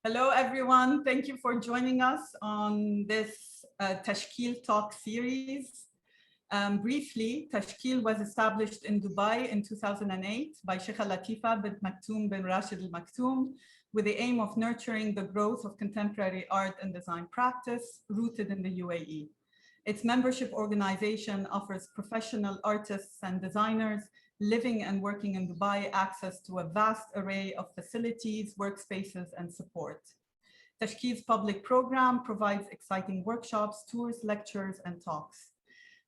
Hello, everyone. Thank you for joining us on this Tashkeel Talk series. Briefly, Tashkeel was established in Dubai in 2008 by Sheikha Latifa bint Maktoum bin Rashid Al Maktoum with the aim of nurturing the growth of contemporary art and design practice rooted in the UAE. Its membership organization offers professional artists and designers living and working in Dubai access to a vast array of facilities, workspaces, and support. Tashkeel's public program provides exciting workshops, tours, lectures, and talks.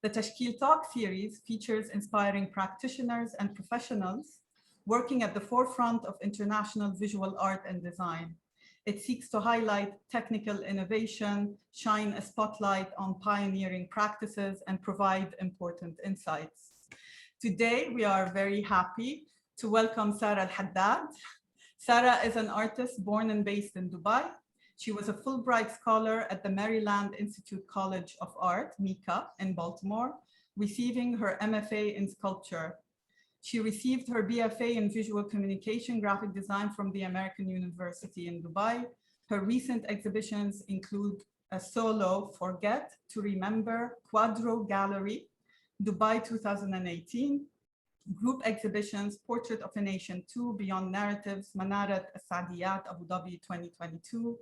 The Tashkeel Talk series features inspiring practitioners and professionals working at the forefront of international visual art and design. It seeks to highlight technical innovation, shine a spotlight on pioneering practices, and provide important insights. Today, we are very happy to welcome Sara Al Haddad. Sara is an artist born and based in Dubai. She was a Fulbright scholar at the Maryland Institute College of Art, MICA, in Baltimore, receiving her MFA in sculpture. She received her BFA in visual communication graphic design from the American University in Dubai. Her recent exhibitions include a solo Forget to Remember Quadro Gallery, Dubai 2018, group exhibitions, Portrait of a Nation 2, Beyond Narratives, Manarat As-Saadiyat, Abu Dhabi 2022,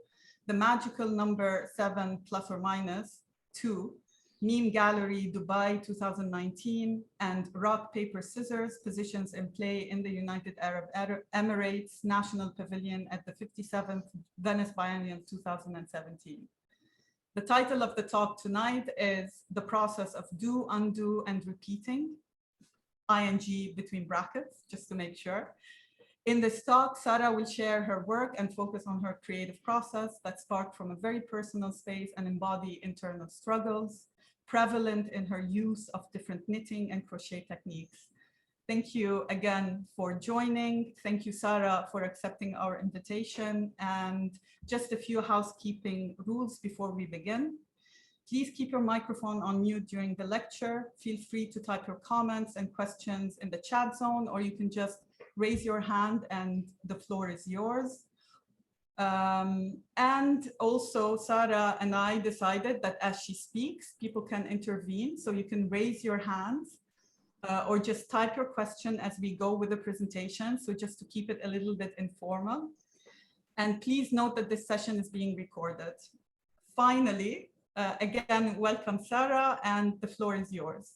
The Magical Number 7 plus or minus 2, Meme Gallery, Dubai 2019, and Rock, Paper, Scissors, Positions in Play in the United Arab Emirates National Pavilion at the 57th Venice Biennial 2017. The title of the talk tonight is The Process of Do, Undo, and Repeating, ing between brackets, just to make sure. In this talk, Sara will share her work and focus on her creative process that sparked from a very personal space and embody internal struggles, prevalent in her use of different knitting and crochet techniques. Thank you again for joining. Thank you, Sara, for accepting our invitation. And just a few housekeeping rules before we begin. Please keep your microphone on mute during the lecture. Feel free to type your comments and questions in the chat zone, or you can just raise your hand and the floor is yours. And also, Sara and I decided that as she speaks, people can intervene. So you can raise your hands or just type your question as we go with the presentation. So just to keep it a little bit informal. And please note that this session is being recorded. Finally, again, welcome, Sara, and the floor is yours.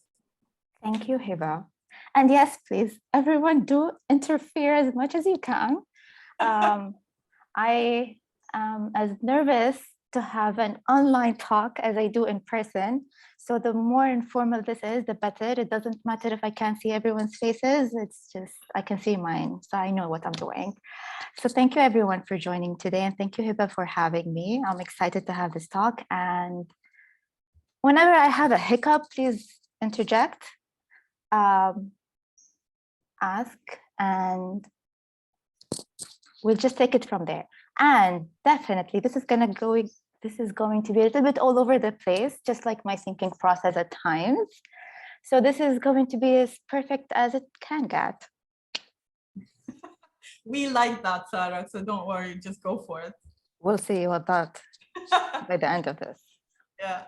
Thank you, Hiba. And yes, please, everyone do interfere as much as you can. I am as nervous to have an online talk as I do in person. So the more informal this is, the better. It doesn't matter if I can't see everyone's faces. It's just, I can see mine. So I know what I'm doing. So thank you everyone for joining today. And thank you, Hiba, for having me. I'm excited to have this talk. And whenever I have a hiccup, please interject, ask, and we'll just take it from there. And definitely, this is going to be a little bit all over the place, just like my thinking process at times. So this is going to be as perfect as it can get. We like that, Sara, so don't worry, just go for it. We'll see what that by the end of this. Yeah.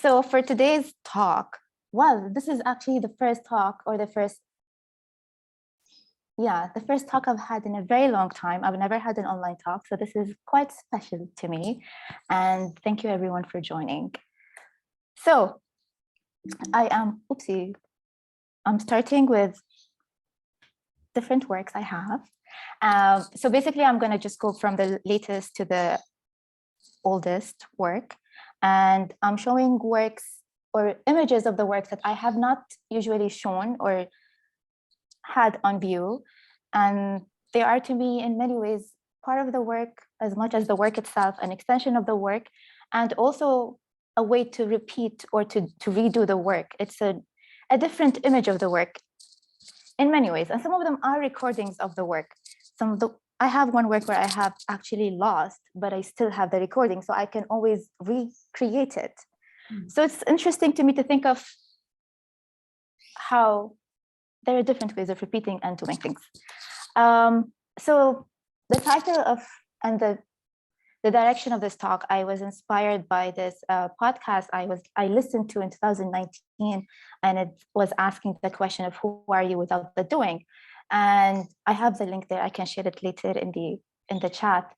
So for today's talk, well, this is actually the first talk or the first talk I've had in a very long time. I've never had an online talk, so this is quite special to me. And thank you everyone for joining. So I'm starting with different works I have. So basically I'm gonna just go from the latest to the oldest work. And I'm showing works or images of the works that I have not usually shown or had on view, and they are to me in many ways part of the work as much as the work itself, an extension of the work, and also a way to repeat or to redo the work. It's a different image of the work in many ways, and some of them are recordings of the work. I have one work where I have actually lost, but I still have the recording, so I can always recreate it. So it's interesting to me to think of how there are different ways of repeating and doing things. So the title of and the the direction of this talk, I was inspired by this podcast I listened to in 2019, and it was asking the question of who are you without the doing, and I have the link there. I can share it later in the chat.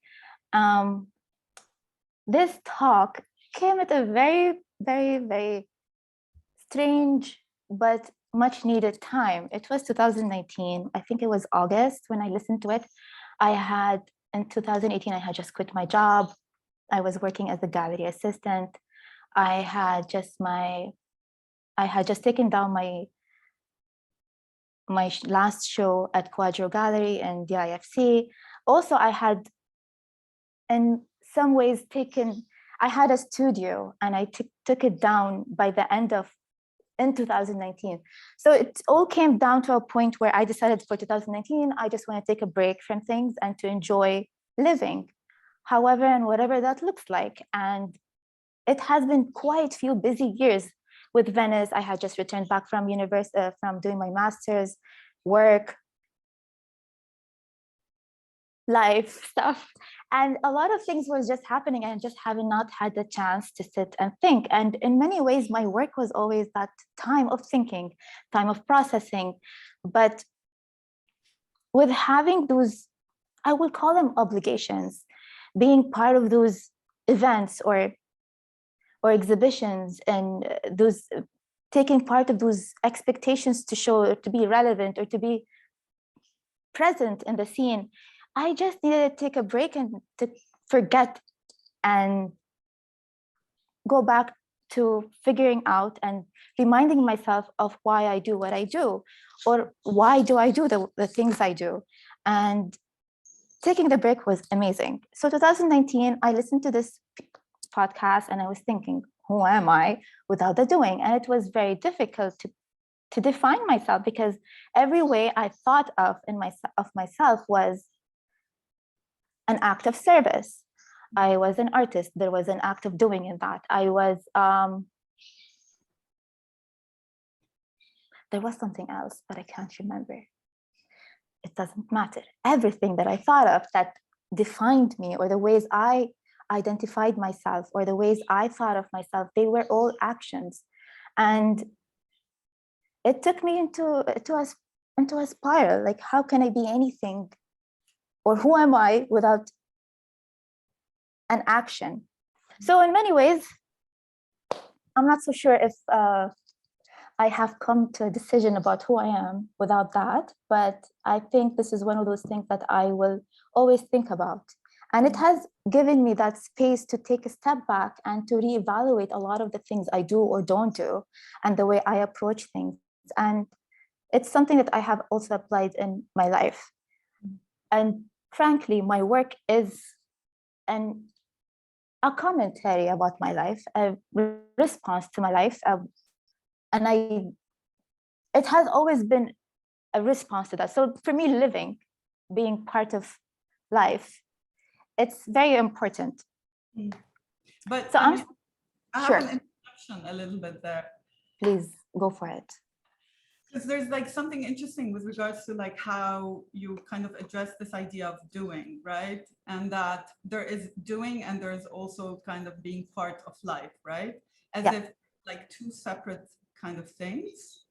This talk came at a very, very, very strange but much needed time. It was 2019. I think it was August when I listened to it. In 2018, I had just quit my job. I was working as a gallery assistant. I had just taken down my last show at Quadro Gallery and the IFC. Also, I had in some ways I had a studio and I took it down by the end of in 2019. So it all came down to a point where I decided for 2019, I just want to take a break from things and to enjoy living, however and whatever that looks like. And it has been quite a few busy years with Venice. I had just returned back from university, from doing my master's, work, life stuff. And a lot of things was just happening and just having not had the chance to sit and think. And in many ways, my work was always that time of thinking, time of processing. But with having those, I will call them obligations, being part of those events or exhibitions, and those taking part of those expectations to show, to be relevant or to be present in the scene, I just needed to take a break and to forget and go back to figuring out and reminding myself of why I do what I do, or why do I do the things I do. And taking the break was amazing. So 2019, I listened to this podcast and I was thinking, who am I without the doing? And it was very difficult to define myself, because every way I thought of myself was an act of service. I was an artist. There was an act of doing in that. There was something else, but I can't remember. It doesn't matter. Everything that I thought of that defined me, or the ways I identified myself, or the ways I thought of myself, they were all actions. And it took me into a spiral. Like, how can I be anything, or who am I without an action? So in many ways, I'm not so sure if I have come to a decision about who I am without that, but I think this is one of those things that I will always think about. And it has given me that space to take a step back and to reevaluate a lot of the things I do or don't do, and the way I approach things. And it's something that I have also applied in my life. And frankly, my work is a commentary about my life, a response to my life. And it has always been a response to that. So for me, living, being part of life, it's very important. But so I sure. have an introduction a little bit there. Please go for it. Because there's like something interesting with regards to like how you kind of address this idea of doing, right? And that there is doing and there's also kind of being part of life, right? As if like two separate kind of things,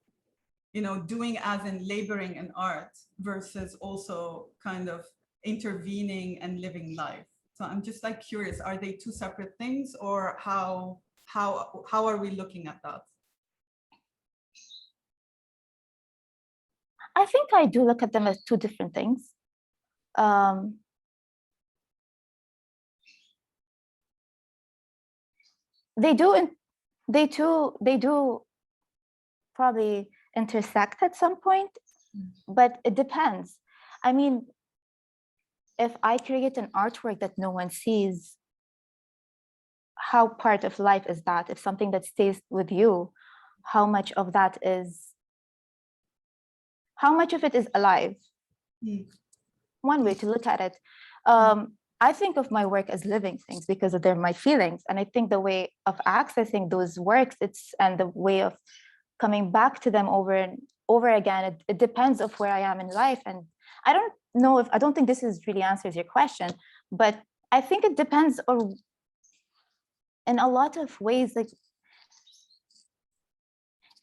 you know, doing as in laboring in art versus also kind of intervening and living life. So I'm just like curious, are they two separate things, or how are we looking at that? I think I do look at them as two different things. They do probably intersect at some point, but it depends. I mean, if I create an artwork that no one sees, how part of life is that? If something that stays with you, how much of it is alive? One way to look at it. I think of my work as living things because they're my feelings. And I think the way of accessing those works, and the way of coming back to them over and over again, it depends of where I am in life. And I don't think this really answers your question, but I think it depends, or in a lot of ways, like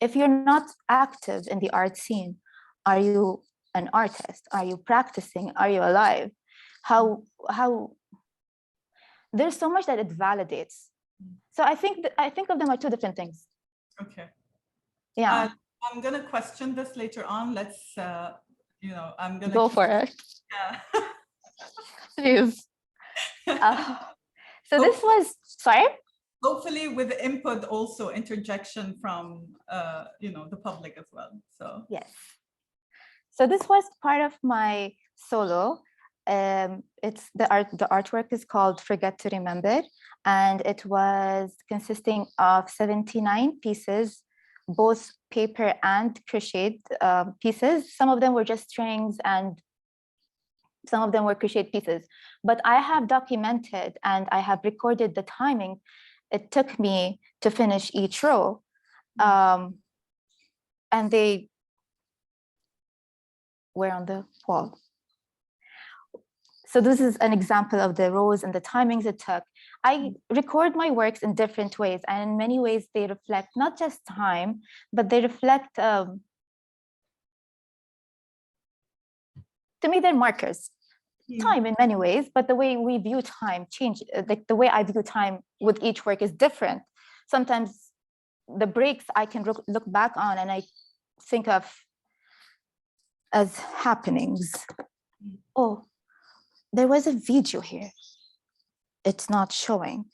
if you're not active in the art scene, are you an artist? Are you practicing? Are you alive? How there's so much that it validates. So I think of them as two different things. Okay. Yeah. I'm gonna question this later on. Let's, I'm gonna Go for it. Yeah. Please. So this was, sorry? Hopefully with input, also interjection from, the public as well, so. Yes. So this was part of my solo. It's the artwork is called Forget to Remember, and it was consisting of 79 pieces, both paper and crocheted pieces. Some of them were just strings and some of them were crocheted pieces, but I have documented and I have recorded the timing it took me to finish each row. And they were on the wall. So this is an example of the rows and the timings it took. I record my works in different ways, and in many ways they reflect not just time, but they reflect, to me, they're markers. Time in many ways, but the way we view time change. Like the way I view time with each work is different. Sometimes the breaks I can look back on and I think of as happenings. Oh, there was a video here. It's not showing.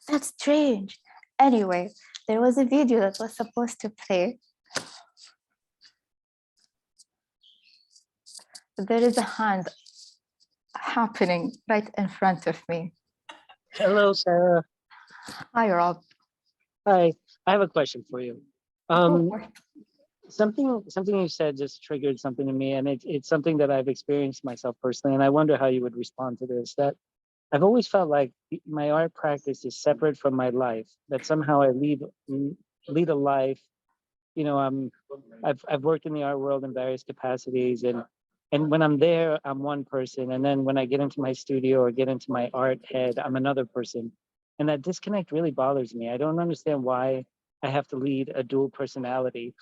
That's strange. Anyway, there was a video that was supposed to play. There is a hand happening right in front of me. Hello, Sarah. Hi, Rob. Hi. I have a question for you. Something you said just triggered something in me, and it's something that I've experienced myself personally, and I wonder how you would respond to this. That I've always felt like my art practice is separate from my life. That somehow I lead a life. I've worked in the art world in various capacities, and when I'm there, I'm one person, and then when I get into my studio or get into my art head, I'm another person, and that disconnect really bothers me. I don't understand why I have to lead a dual personality.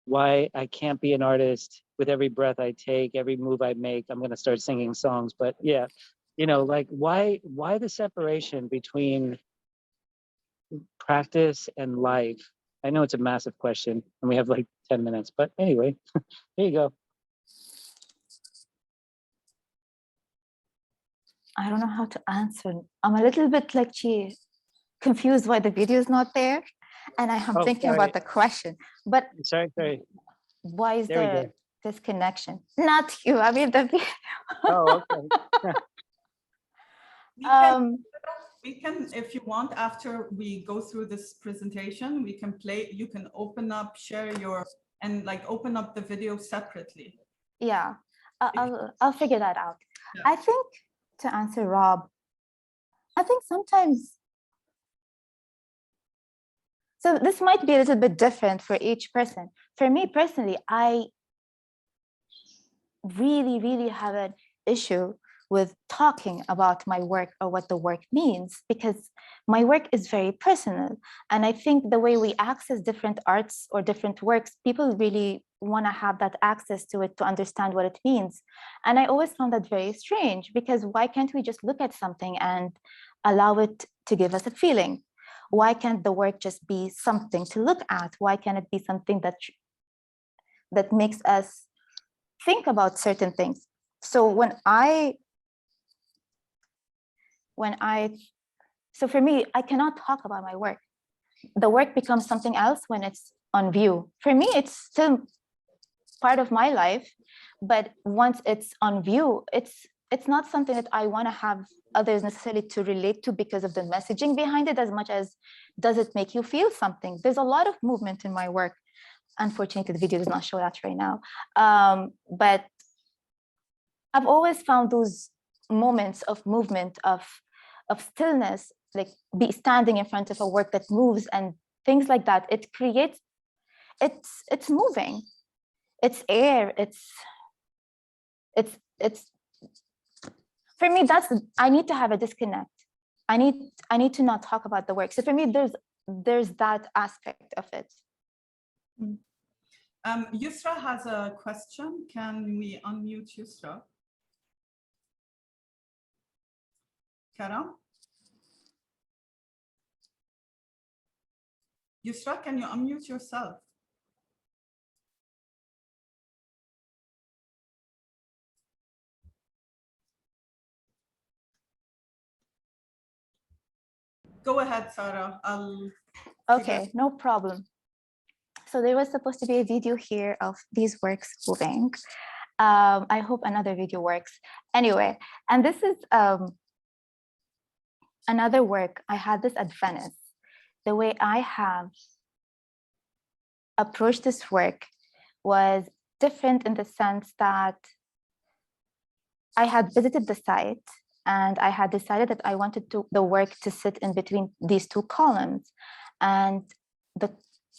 Why I can't be an artist with every breath I take, every move I make. I'm gonna start singing songs, but yeah, like why the separation between practice and life? I know it's a massive question and we have like 10 minutes, but anyway, there you go. I don't know how to answer. I'm a little bit like confused why the video is not there, and I am thinking about the question. But sorry. Why is there this connection? Not you. I mean the video. Oh, okay. We can, if you want, after we go through this presentation, we can play. You can open up, share your, and like open up the video separately. Yeah, I'll figure that out. Yeah. I think, to answer Rob, I think sometimes, so this might be a little bit different for each person. For me personally, I really have an issue with talking about my work or what the work means, because my work is very personal. And I think the way we access different arts or different works, people really want to have that access to it to understand what it means. And I always found that very strange, because why can't we just look at something and allow it to give us a feeling? Why can't the work just be something to look at? Why can't it be something that makes us think about certain things? So so for me, I cannot talk about my work. The work becomes something else when it's on view. For me, it's still part of my life, but once it's on view, it's not something that I want to have others necessarily to relate to because of the messaging behind it, as much as does it make you feel something. There's a lot of movement in my work. Unfortunately, the video does not show that right now. But I've always found those moments of movement, of stillness, like be standing in front of a work that moves and things like that. It creates, it's moving, it's air, it's for me, I need to have a disconnect. I need to not talk about the work. So for me, there's that aspect of it. Yusra has a question. Can we unmute Yusra? Kara? Yusra, can you unmute yourself? Go ahead, Sarah. Okay, no problem. So there was supposed to be a video here of these works moving. I hope another video works. Anyway, and this is another work. I had this at Venice. The way I have approached this work was different in the sense that I had visited the site and I had decided that I wanted the work to sit in between these two columns. And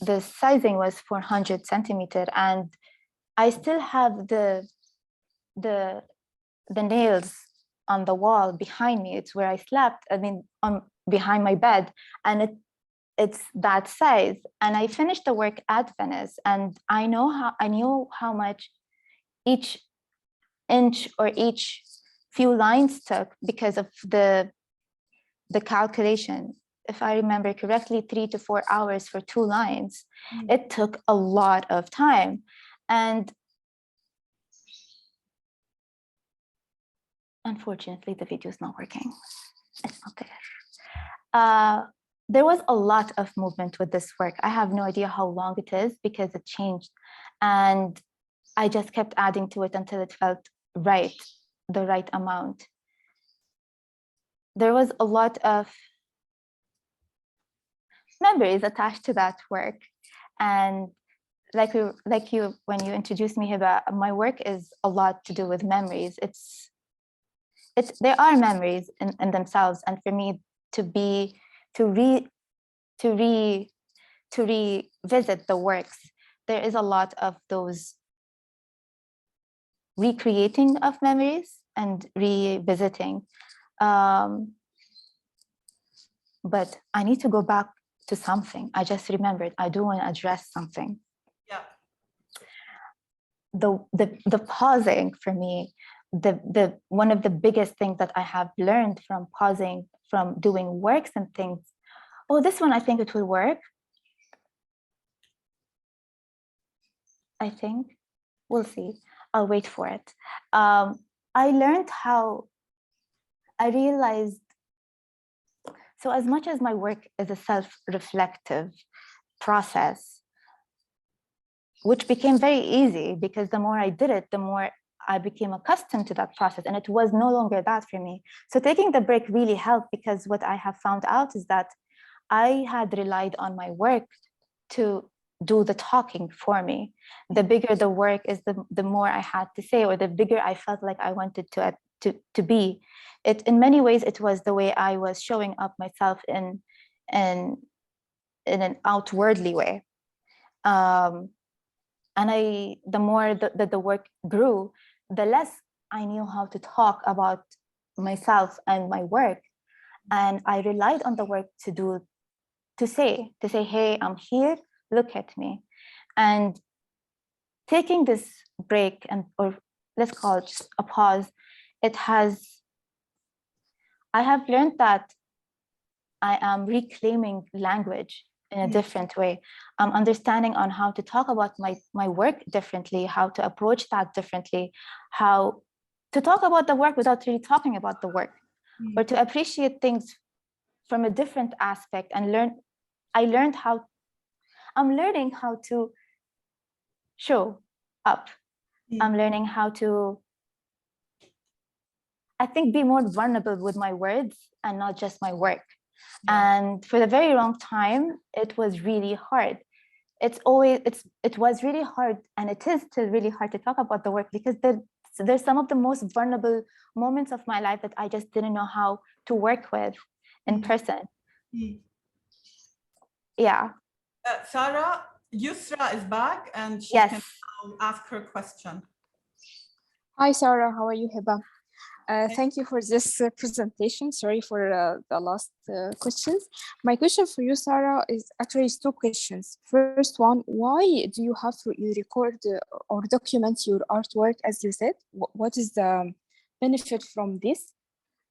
the sizing was 400 centimeter, and I still have the nails on the wall behind me. It's where I slept, I mean, behind my bed, and it's that size. And I finished the work at Venice, and I knew how much each inch or each few lines took because of the calculation. If I remember correctly, 3 to 4 hours for 2 lines. It took a lot of time. And unfortunately, the video is not working. It's not there. There was a lot of movement with this work. I have no idea how long it is because it changed. And I just kept adding to it until it felt right, the right amount. There was a lot of memories attached to that work. And like you, when you introduced me, Hiba, my work is a lot to do with memories. There are memories in themselves. And for me to revisit the works, there is a lot of those recreating of memories and revisiting. But I need to go back to something. I just remembered, I do want to address something. Yeah. The pausing for me, the one of the biggest things that I have learned from pausing, from doing works and things. Oh, this one, I think it will work. I think, we'll see. I'll wait for it. I learned how, I realized, so as much as my work is a self-reflective process, which became very easy because the more I did it, the more I became accustomed to that process, and it was no longer that for me. So taking the break really helped, because what I have found out is that I had relied on my work to do the talking for me. The bigger the work is, the more I had to say, or the bigger I felt like I wanted to be. In many ways, it was the way I was showing up myself in an outwardly way. And the more that the work grew, the less I knew how to talk about myself and my work. And I relied on the work to say, hey, I'm here, look at me. And taking this break, or let's call it just a pause, I have learned that I am reclaiming language in a different way. I'm understanding on how to talk about my work differently, how to approach that differently, how to talk about the work without really talking about the work, or to appreciate things from a different aspect and I'm learning how to show up. I'm learning how to, I think, be more vulnerable with my words and not just my work. And for a very long time, it was really hard. It was really hard, and it is still really hard to talk about the work, because there's some of the most vulnerable moments of my life that I just didn't know how to work with in person. Yeah. Sarah, Yusra is back, and she Yes. can now ask her question. Hi, Sarah. How are you, Hiba? Thank you for this presentation. Sorry for the last questions. My question for you, Sarah, is actually two questions. First one, why do you have to record or document your artwork, as you said? What is the benefit from this?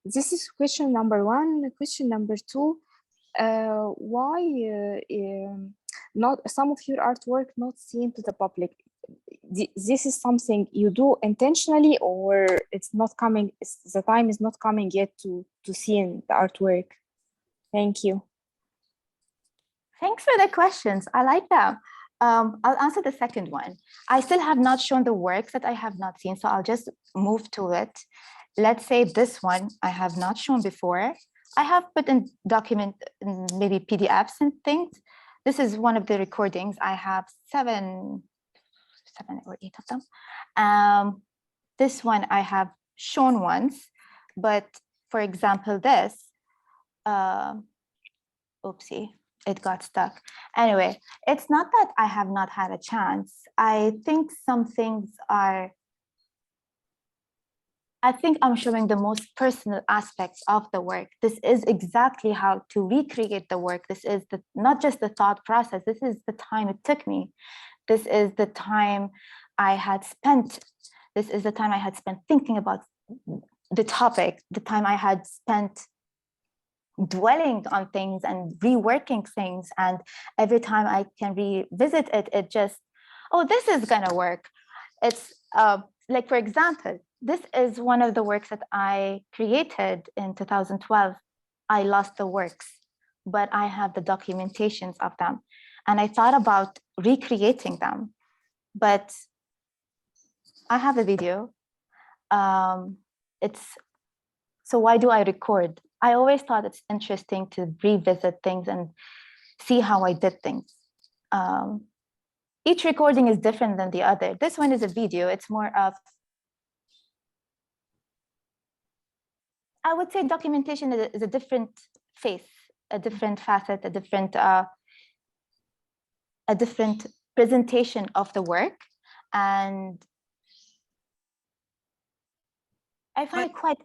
This is question number one. Question number two, why not some of your artwork not seen to the public? This is something you do intentionally, or it's not coming, the time is not coming yet to see in the artwork? Thank you. Thanks for the questions. I like them. I'll answer the second one. I still have not shown the works that I have not seen, so I'll just move to it. Let's say this one I have not shown before. I have put in document, maybe PDFs and things. This is one of the recordings. I have seven or eight of them. This one I have shown once, but for example, this, oopsie, it got stuck. Anyway, it's not that I have not had a chance. I think some things are, I think I'm showing the most personal aspects of the work. This is exactly how to recreate the work. This is not just the thought process. This is the time it took me. This is the time I had spent. This is the time I had spent thinking about the topic, the time I had spent dwelling on things and reworking things. And every time I can revisit it, it just, oh, this is gonna work. It's like, for example, this is one of the works that I created in 2012. I lost the works, but I have the documentations of them. And I thought about recreating them, but I have a video. So why do I record? I always thought it's interesting to revisit things and see how I did things. Each recording is different than the other. This one is a video. It's more of, I would say documentation is a different face, a different facet, a different presentation of the work. And I find it quite.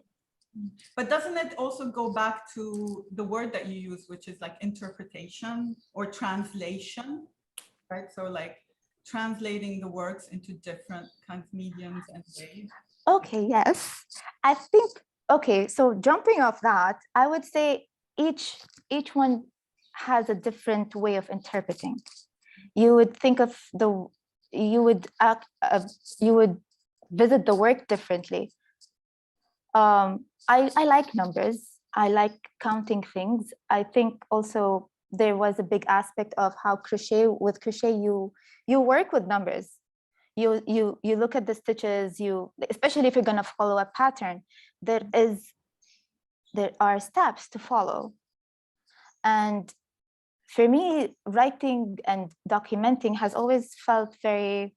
But doesn't it also go back to the word that you use, which is like interpretation or translation, right? So like translating the works into different kinds of mediums and ways. Okay, yes. I think, okay, so jumping off that, I would say each one has a different way of interpreting. You would think of you would visit the work differently. I like numbers. I like counting things. I think also there was a big aspect of how with crochet you work with numbers. You look at the stitches, especially if you're going to follow a pattern, there are steps to follow. And for me, writing and documenting has always felt very,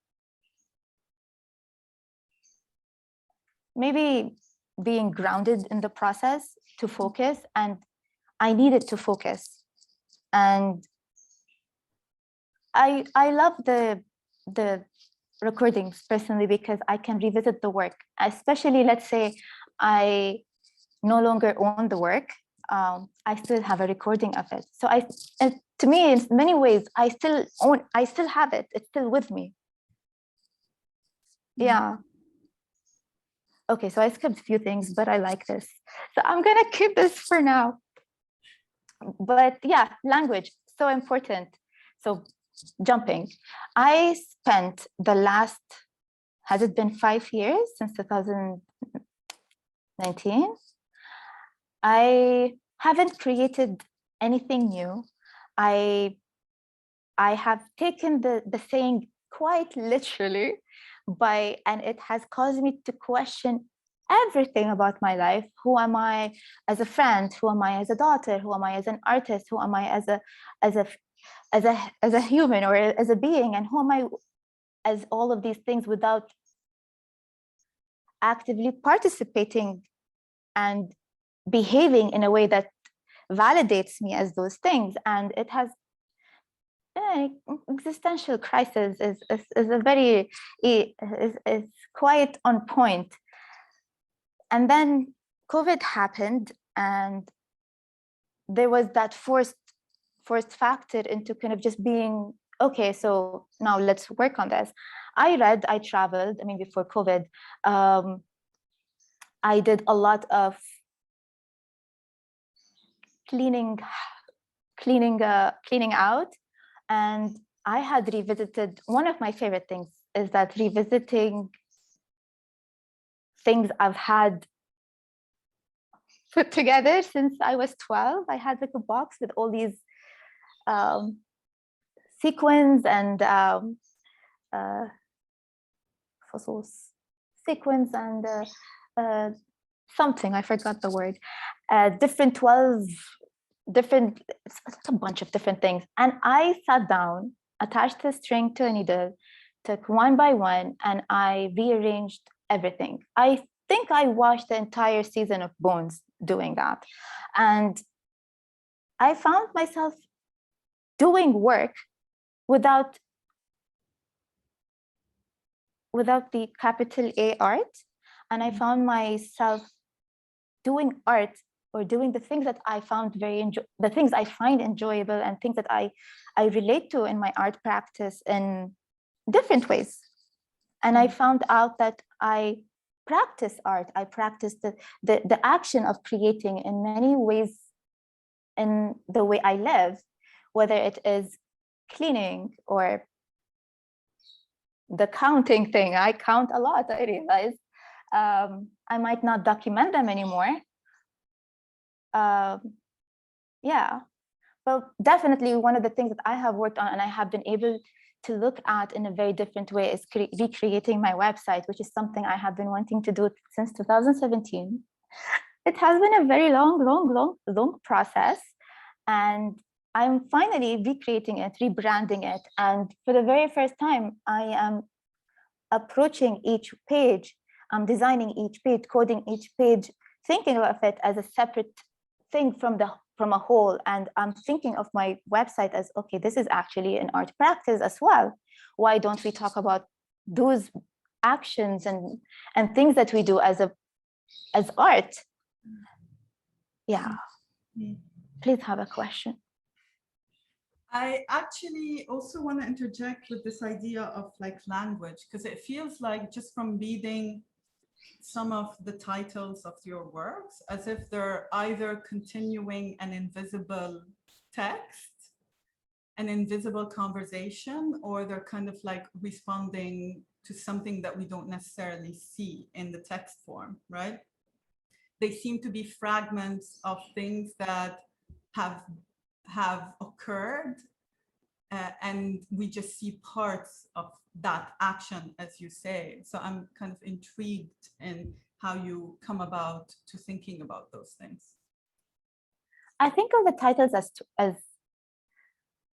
maybe being grounded in the process to focus, and I needed to focus. And I love the recordings personally because I can revisit the work, especially let's say I no longer own the work. I still have a recording of it. So to me, in many ways, I still have it. It's still with me. Yeah. Okay, so I skipped a few things, but I like this. So I'm gonna keep this for now. But yeah, language, so important. So jumping, I spent the last, has it been 5 years since 2019? I haven't created anything new. I have taken the saying quite literally, and it has caused me to question everything about my life. Who am I as a friend? Who am I as a daughter? Who am I as an artist? Who am I as a human or as a being? And who am I as all of these things without actively participating and behaving in a way that validates me as those things? And it has existential crisis is a very is quite on point. And then COVID happened, and there was that forced factor into kind of just being, okay, so now let's work on this. I traveled, I mean, before COVID, I did a lot of cleaning out, and I had revisited, one of my favorite things is that revisiting things I've had put together since I was 12. I had like a box with all these sequins and sequins and something, I forgot the word, different 12 different, it's a bunch of different things. And I sat down, attached the string to a needle, took one by one, and I rearranged everything. I think I watched the entire season of Bones doing that. And I found myself doing work without the capital A art. And I found myself doing art, or doing the things that I found the things I find enjoyable, and things that I relate to in my art practice in different ways. And I found out that I practice art. I practice the action of creating in many ways in the way I live, whether it is cleaning or the counting thing. I count a lot, I realize. I might not document them anymore. Yeah, but definitely one of the things that I have worked on and I have been able to look at in a very different way is recreating my website, which is something I have been wanting to do since 2017. It has been a very long process, and I'm finally recreating it, rebranding it. And for the very first time, I am approaching each page, I'm designing each page, coding each page, thinking of it as a separate thing from a whole. And I'm thinking of my website as, okay, this is actually an art practice as well. Why don't we talk about those actions and things that we do as art? Yeah. Please have a question. I actually also want to interject with this idea of like language, because it feels like, just from reading some of the titles of your works, as if they're either continuing an invisible text, an invisible conversation, or they're kind of like responding to something that we don't necessarily see in the text form, right? They seem to be fragments of things that have occurred, and we just see parts of that action, as you say. So I'm kind of intrigued in how you come about to thinking about those things. I think of the titles as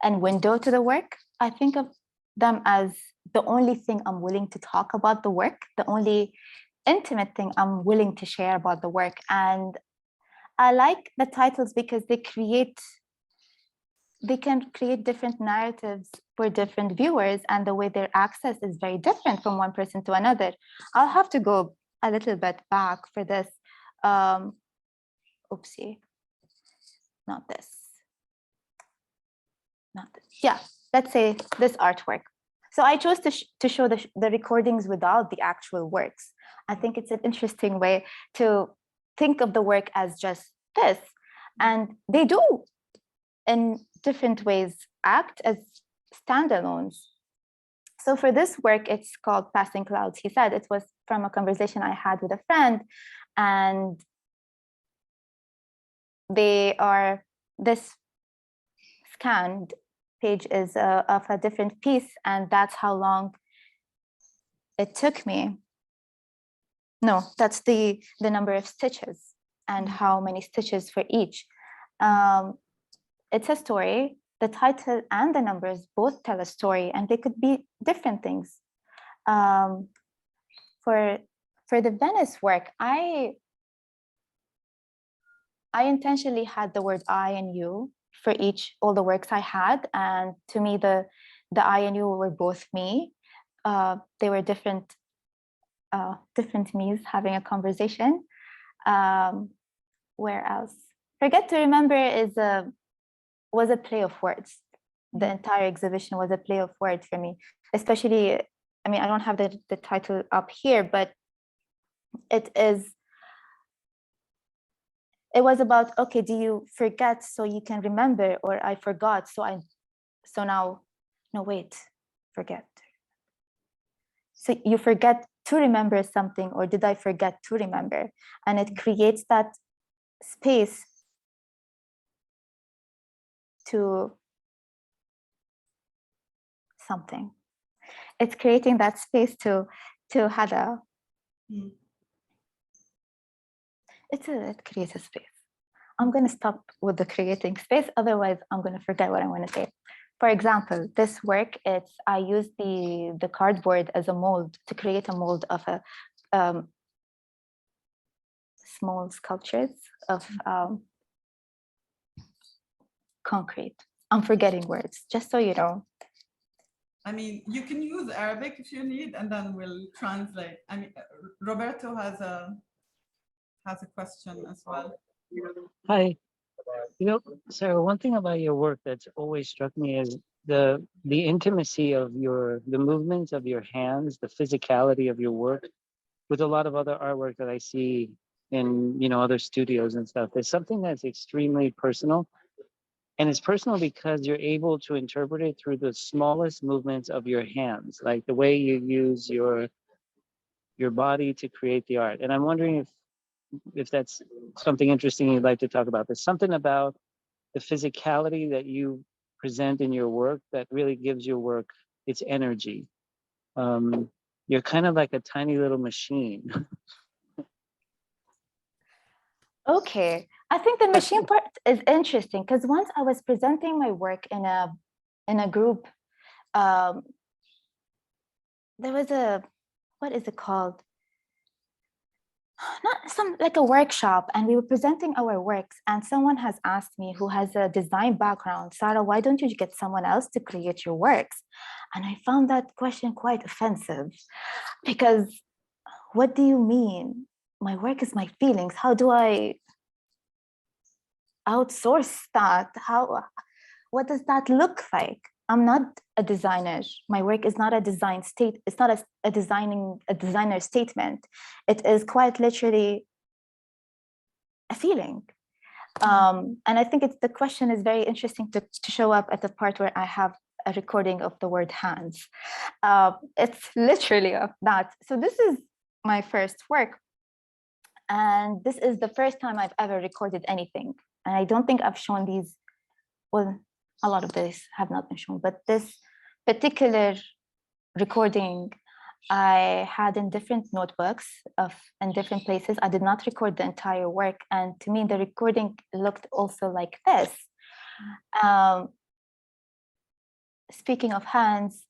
a window to the work. I think of them as the only thing I'm willing to talk about the work, the only intimate thing I'm willing to share about the work. And I like the titles because they can create different narratives for different viewers, and the way their access is very different from one person to another. I'll have to go a little bit back for this. Oopsie, not this. Yeah, let's say this artwork. So I chose to show the recordings without the actual works. I think it's an interesting way to think of the work as just this. And they do, in different ways, act as standalones. So for this work, it's called Passing Clouds. He said it was from a conversation I had with a friend, and this scanned page is of a different piece, and that's how long it took me. No, that's the number of stitches and how many stitches for each. It's a story. The title and the numbers both tell a story, and they could be different things. For the Venice work, I intentionally had the word I and you for all the works I had, and to me the I and you were both me. They were different me's having a conversation. Where else? Forget to remember was a play of words. The entire exhibition was a play of words for me, especially, I mean, I don't have the title up here, but it was about, okay, do you forget so you can remember, or I forgot, so now, no, wait, forget. So you forget to remember something, or did I forget to remember? And it creates that space to something. It's creating that space to Hada. It creates a space. I'm going to stop with the creating space, otherwise I'm going to forget what I want to say. For example, this work, I use the cardboard as a mold to create a mold of a small sculptures of concrete. I'm forgetting words, just so you know. I mean, you can use Arabic if you need, and then we'll translate. I mean, Roberto has a question as well. Hi. Sarah, one thing about your work that's always struck me is the intimacy of the movements of your hands, the physicality of your work with a lot of other artwork that I see in, other studios and stuff. There's something that's extremely personal. And it's personal because you're able to interpret it through the smallest movements of your hands, like the way you use your body to create the art. And I'm wondering if that's something interesting you'd like to talk about. There's something about the physicality that you present in your work that really gives your work its energy. You're kind of like a tiny little machine. Okay, I think the machine part is interesting because once I was presenting my work in a group, there was what is it called? Like a workshop, and we were presenting our works, and someone has asked me, who has a design background, Sarah, why don't you get someone else to create your works? And I found that question quite offensive, because what do you mean? My work is my feelings. How do I outsource that? What does that look like? I'm not a designer. My work is not a design state. It's not a designer statement. It is quite literally a feeling. And I think the question is very interesting to show up at the part where I have a recording of the word hands. It's literally of that. So this is my first work. And this is the first time I've ever recorded anything. And I don't think I've shown these, well, a lot of this have not been shown, but this particular recording I had in different notebooks in different places. I did not record the entire work. And to me, the recording looked also like this. Speaking of hands,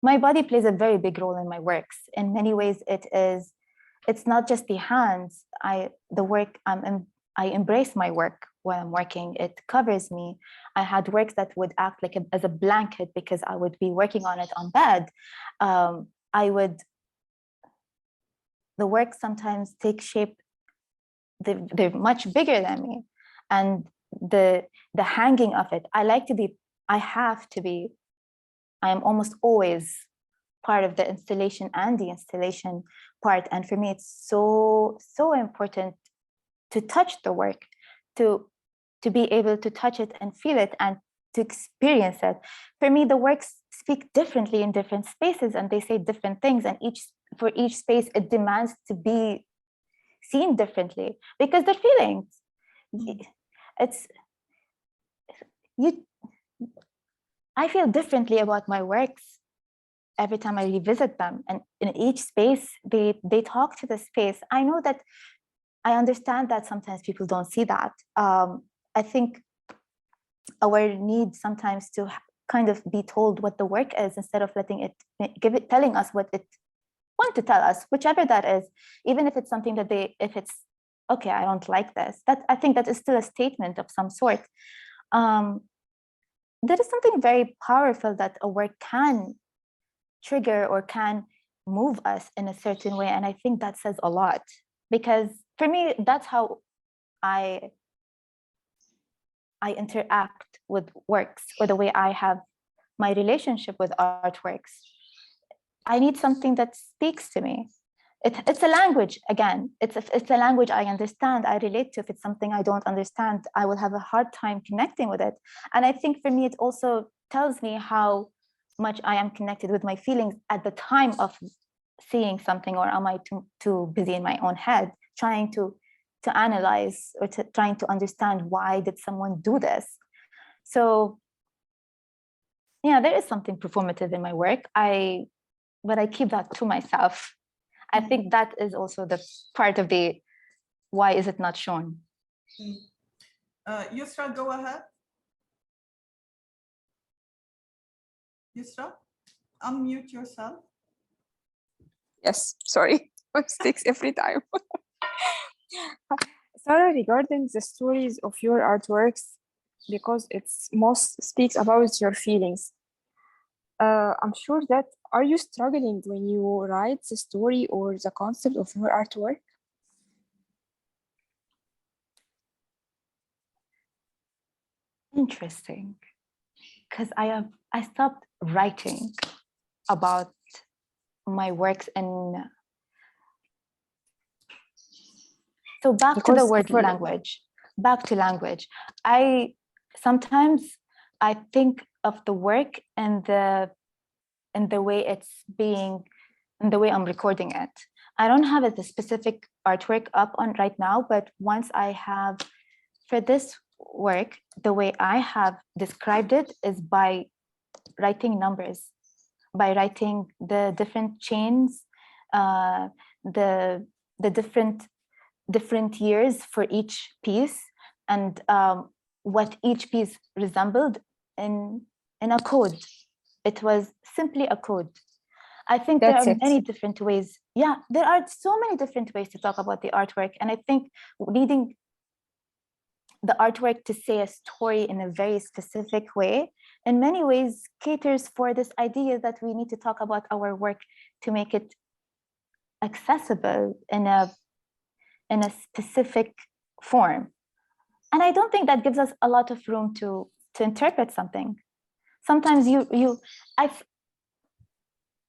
my body plays a very big role in my works. In many ways, it's not just the hands. I embrace my work when I'm working. It covers me. I had works that would act like as a blanket because I would be working on it on bed. The work sometimes take shape. They're much bigger than me, and the hanging of it. I am almost always part of the installation and the installation part. And for me, it's so important to touch the work, to be able to touch it and feel it and to experience it. For me, the works speak differently in different spaces, and they say different things. And for each space, it demands to be seen differently because they're feelings. I feel differently about my works every time I revisit them, and in each space, they talk to the space. I know that I understand that sometimes people don't see that. I think our need sometimes to kind of be told what the work is instead of telling us what it want to tell us, whichever that is, even if it's something that if it's okay, I don't like this. That I think that is still a statement of some sort. There is something very powerful that a work can trigger or can move us in a certain way, and I think that says a lot. because for me, that's how I interact with works, or the way I have my relationship with artworks. I need something that speaks to me. It's a language, again. It's a language I understand, I relate to. If it's something I don't understand, I will have a hard time connecting with it. And I think for me, it also tells me how much I am connected with my feelings at the time of seeing something, or am I too busy in my own head trying to analyze, or trying to understand why did someone do this. So yeah, there is something performative in my work, but I keep that to myself. I think that is also the part of the why is it not shown. Yusra, go ahead. Yusra, unmute yourself. Yes, sorry, mistakes every time. Sarah, regarding the stories of your artworks, because it's most speaks about your feelings. I'm sure that, are you struggling when you write the story or the concept of your artwork? Interesting, because I stopped writing about my works, and so back to the word language, back to language. Sometimes I think of the work and the way it's being, and the way I'm recording it. I don't have a specific artwork up on right now, but once I have, for this work, the way I have described it is by writing numbers, by writing the different chains, the different years for each piece, and what each piece resembled in a code. It was simply a code. I think there are many different ways. Yeah, there are so many different ways to talk about the artwork. And I think needing the artwork to say a story in a very specific way, in many ways, caters for this idea that we need to talk about our work to make it accessible in a specific form. And I don't think that gives us a lot of room to interpret something. Sometimes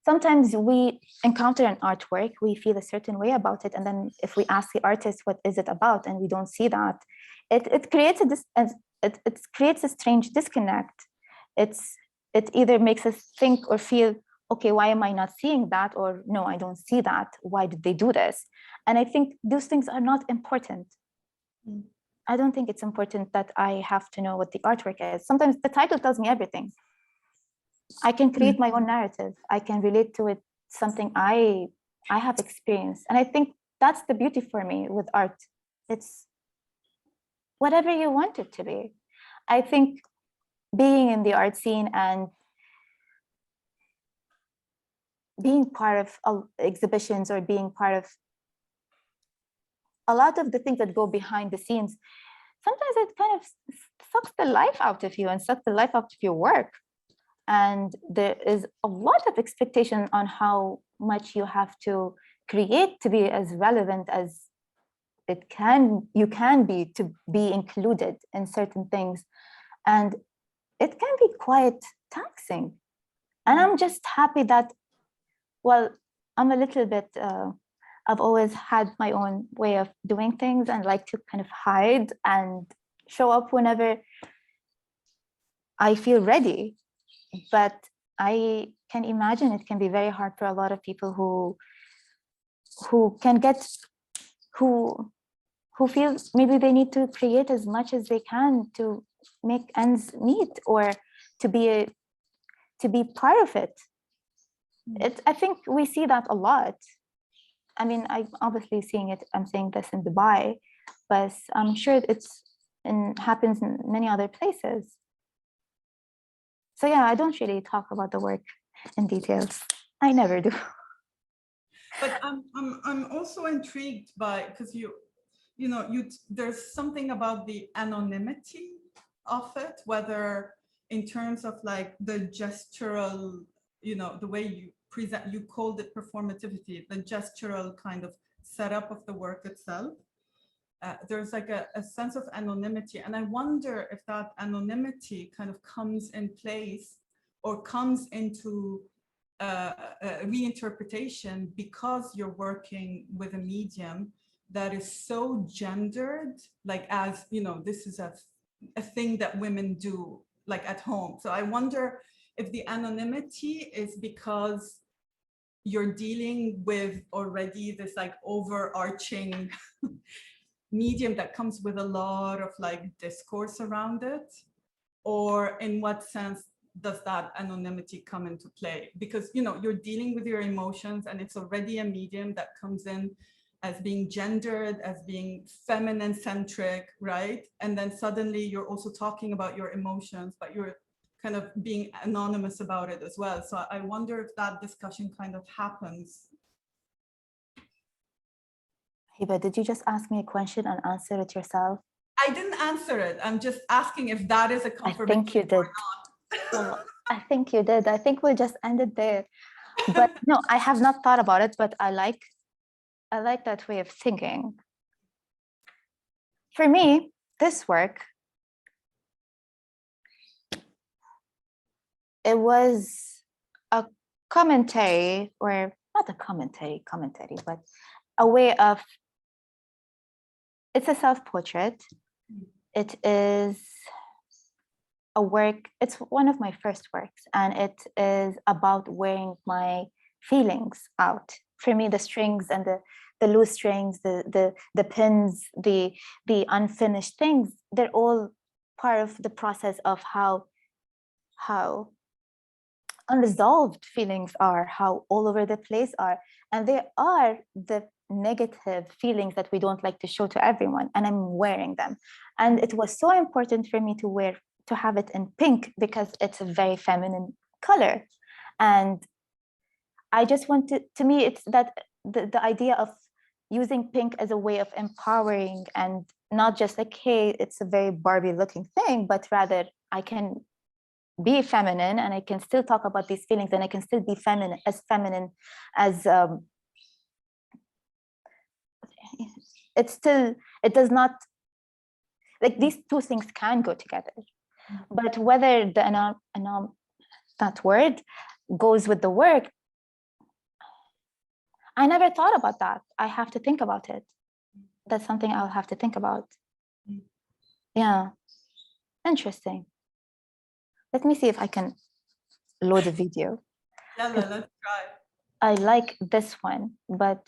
sometimes we encounter an artwork, we feel a certain way about it, and then if we ask the artist what is it about, and we don't see that, it creates it creates a strange disconnect. It either makes us think or feel, okay, why am I not seeing that? Or no, I don't see that. Why did they do this? And I think those things are not important. I don't think it's important that I have to know what the artwork is. Sometimes the title tells me everything. I can create my own narrative. I can relate to it, something I have experienced. And I think that's the beauty for me with art. It's whatever you want it to be. I think being in the art scene and being part of exhibitions, or being part of a lot of the things that go behind the scenes, sometimes it kind of sucks the life out of you and sucks the life out of your work. And there is a lot of expectation on how much you have to create to be as relevant as you can be, to be included in certain things. And it can be quite taxing. And I'm just happy that, well, I'm a little bit, I've always had my own way of doing things, and like to kind of hide and show up whenever I feel ready. But I can imagine it can be very hard for a lot of people who feel maybe they need to create as much as they can to make ends meet, or to be part of it. I think we see that a lot. I mean, I'm obviously seeing it. I'm seeing this in Dubai, but I'm sure happens in many other places. So yeah, I don't really talk about the work in details. I never do. But I'm also intrigued by, because there's something about the anonymity of it, whether in terms of like the gestural, the way you present, you called it performativity, the gestural kind of setup of the work itself. There's like a sense of anonymity. And I wonder if that anonymity kind of comes in place or comes into reinterpretation because you're working with a medium that is so gendered, like as, you know, this is a thing that women do like at home. So I wonder if the anonymity is because you're dealing with already this like overarching medium that comes with a lot of like discourse around it, or in what sense does that anonymity come into play? Because, you know, you're dealing with your emotions and it's already a medium that comes in as being gendered, as being feminine centric, right? And then suddenly you're also talking about your emotions, but you're kind of being anonymous about it as well. So I wonder if that discussion kind of happens. Hiba, did you just ask me a question and answer it yourself? I didn't answer it. I'm just asking if that is a confirmation. I think you did. Well, I think you did. I think we'll just end it there. But no, I have not thought about it, but I like that way of thinking. For me, this work, it was a commentary, or not a commentary, but a way of, it's a self-portrait. It is a work, it's one of my first works, and it is about wearing my feelings out. For me, the strings and the loose strings, the pins, the unfinished things, they're all part of the process of how unresolved feelings are, how all over the place are. And they are the negative feelings that we don't like to show to everyone, and I'm wearing them. And it was so important for me to have it in pink because it's a very feminine color. And I just wanted, to me, it's that the idea of using pink as a way of empowering, and not just like, hey, it's a very Barbie looking thing, but rather I can be feminine and I can still talk about these feelings, and I can still be feminine as it does not, like, these two things can go together. But whether the that word goes with the work, I never thought about that. I have to think about it. That's something I'll have to think about. Yeah, interesting. Let me see if I can load a video. Yeah, let's try. I like this one, but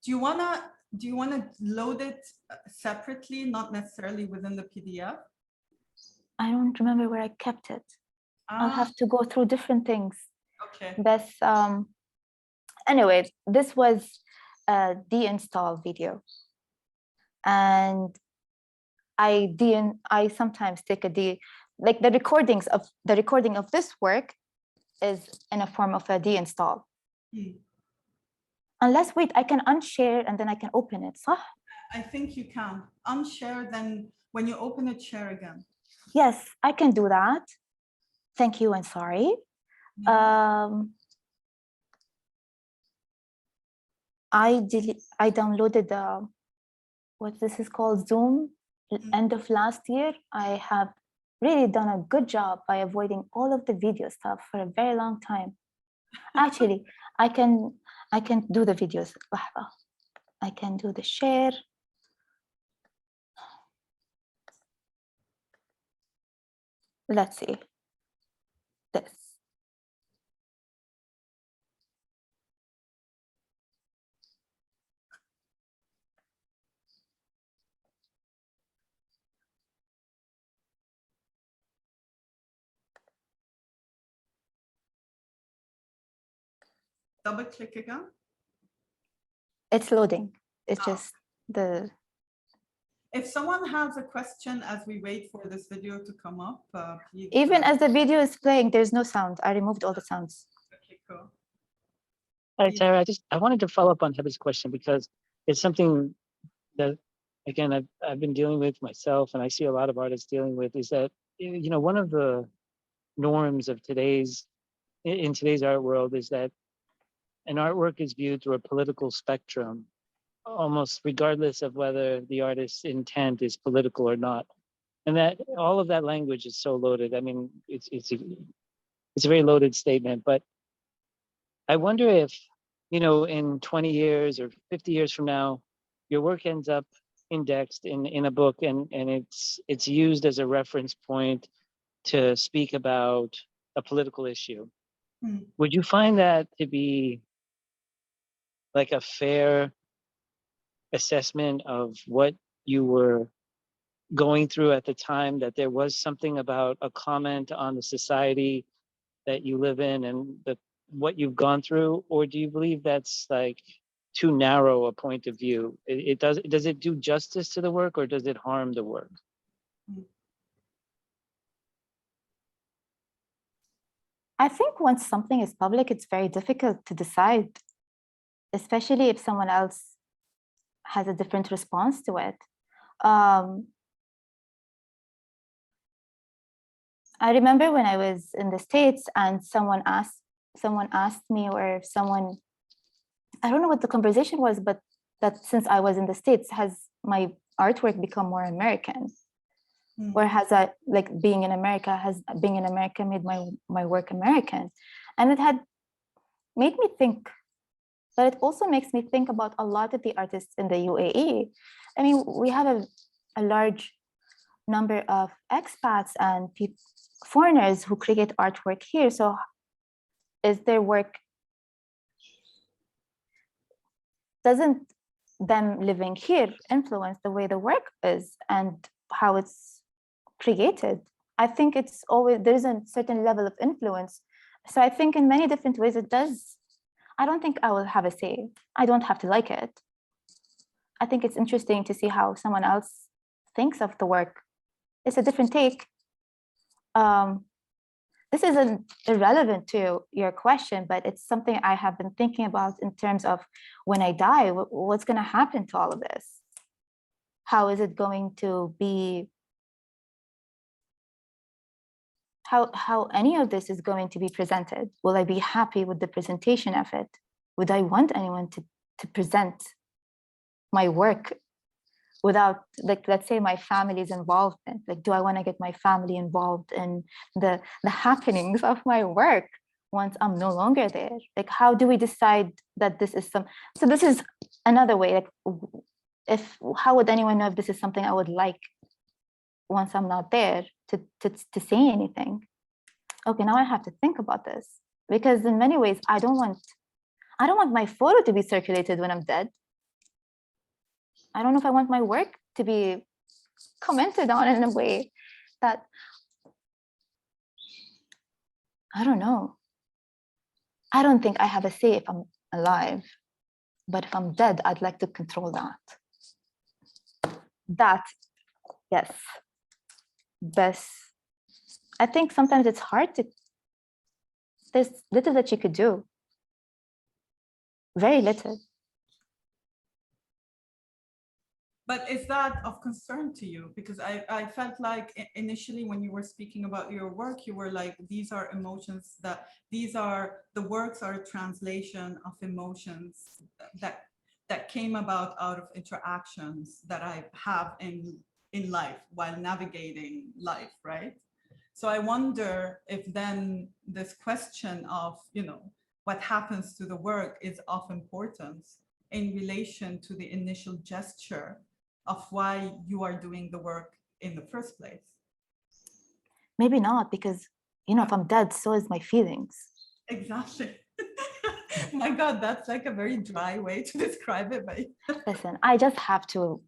do you wanna load it separately, not necessarily within the PDF? I don't remember where I kept it. I'll have to go through different things. Okay. But anyway, this was a deinstall video, and I sometimes take like the recording of this work is in a form of a deinstall. Unless, wait, I can unshare and then I can open it. صح? I think you can unshare, then when you open it, share again. Yes, I can do that. Thank you and sorry. I downloaded what this is called, Zoom, end of last year. I have really done a good job by avoiding all of the video stuff for a very long time. Actually, I can do the videos. I can do the share. Let's see this. Double click again. It's loading. It's just the. If someone has a question as we wait for this video to come up, please. Even as the video is playing, there's no sound. I removed all the sounds. Okay, cool. All right, Sarah, I wanted to follow up on Heba's question because it's something that, again, I've been dealing with myself, and I see a lot of artists dealing with, is that, you know, one of the norms of in today's art world is that an artwork is viewed through a political spectrum, almost regardless of whether the artist's intent is political or not. And that all of that language is so loaded. I mean, it's a very loaded statement, but I wonder if, you know, in 20 years or 50 years from now, your work ends up indexed in a book and it's used as a reference point to speak about a political issue. Would you find that to be like a fair assessment of what you were going through at the time, that there was something about a comment on the society that you live in and what you've gone through? Or do you believe that's like too narrow a point of view? Does it do justice to the work or does it harm the work? I think once something is public, it's very difficult to decide, especially if someone else has a different response to it. I remember when I was in the States and someone asked me, or someone, I don't know what the conversation was, but that since I was in the States, has my artwork become more American? Or has being in America made my work American? And it had made me think, but it also makes me think about a lot of the artists in the UAE. I mean, we have a large number of expats and foreigners who create artwork here. So is their work, doesn't them living here influence the way the work is and how it's created? I think it's always, there is a certain level of influence. So I think in many different ways it does. I don't think I will have a say. I don't have to like it. I think it's interesting to see how someone else thinks of the work. It's a different take. This isn't irrelevant to your question, but it's something I have been thinking about in terms of when I die, what's going to happen to all of this? How is it going to be? How any of this is going to be presented? Will I be happy with the presentation of it? Would I want anyone to present my work without, like, let's say my family's involvement? Like, do I want to get my family involved in the happenings of my work once I'm no longer there? Like, how do we decide that this is so this is another way, like, how would anyone know if this is something I would like once I'm not there to say anything? Okay, now I have to think about this, because in many ways I don't want my photo to be circulated when I'm dead. I don't know if I want my work to be commented on in a way that, I don't know. I don't think I have a say if I'm alive, but if I'm dead, I'd like to control that. Yes. Best. I think sometimes it's hard to, there's little that you could do. Very little. But is that of concern to you? Because I felt like initially when you were speaking about your work, you were like, these are emotions the works are a translation of emotions that came about out of interactions that I have in life while navigating life, right? So I wonder if then this question of, what happens to the work is of importance in relation to the initial gesture of why you are doing the work in the first place. Maybe not, because, if I'm dead, so is my feelings. Exactly. My God, that's like a very dry way to describe it. But listen, I just have to,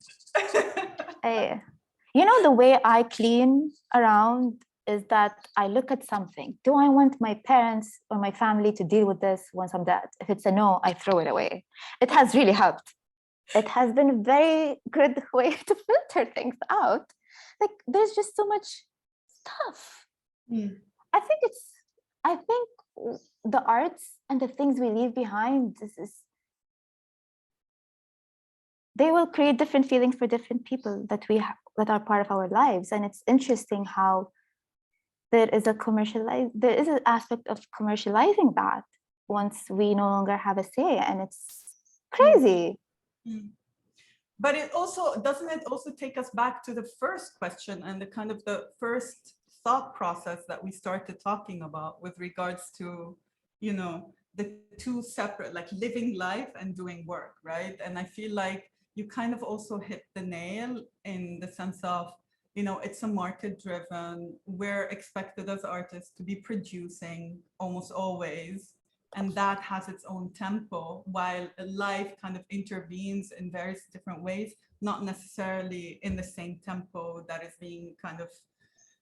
the way I clean around is that I look at something. Do I want my parents or my family to deal with this once I'm dead? If it's a no, I throw it away. It has really helped. It has been a very good way to filter things out. Like, there's just so much stuff. I think the arts and the things we leave behind, they will create different feelings for different people that are part of our lives. And it's interesting how there is an aspect of commercializing that. once we no longer have a say, and it's crazy. But it also, doesn't it also take us back to the first question and the kind of the first thought process that we started talking about with regards to, you know, the two separate, like living life and doing work, right? And I feel like you kind of also hit the nail in the sense of, you know, it's a market driven, we're expected as artists to be producing almost always, and that has its own tempo, while life kind of intervenes in various different ways, not necessarily in the same tempo that is being kind of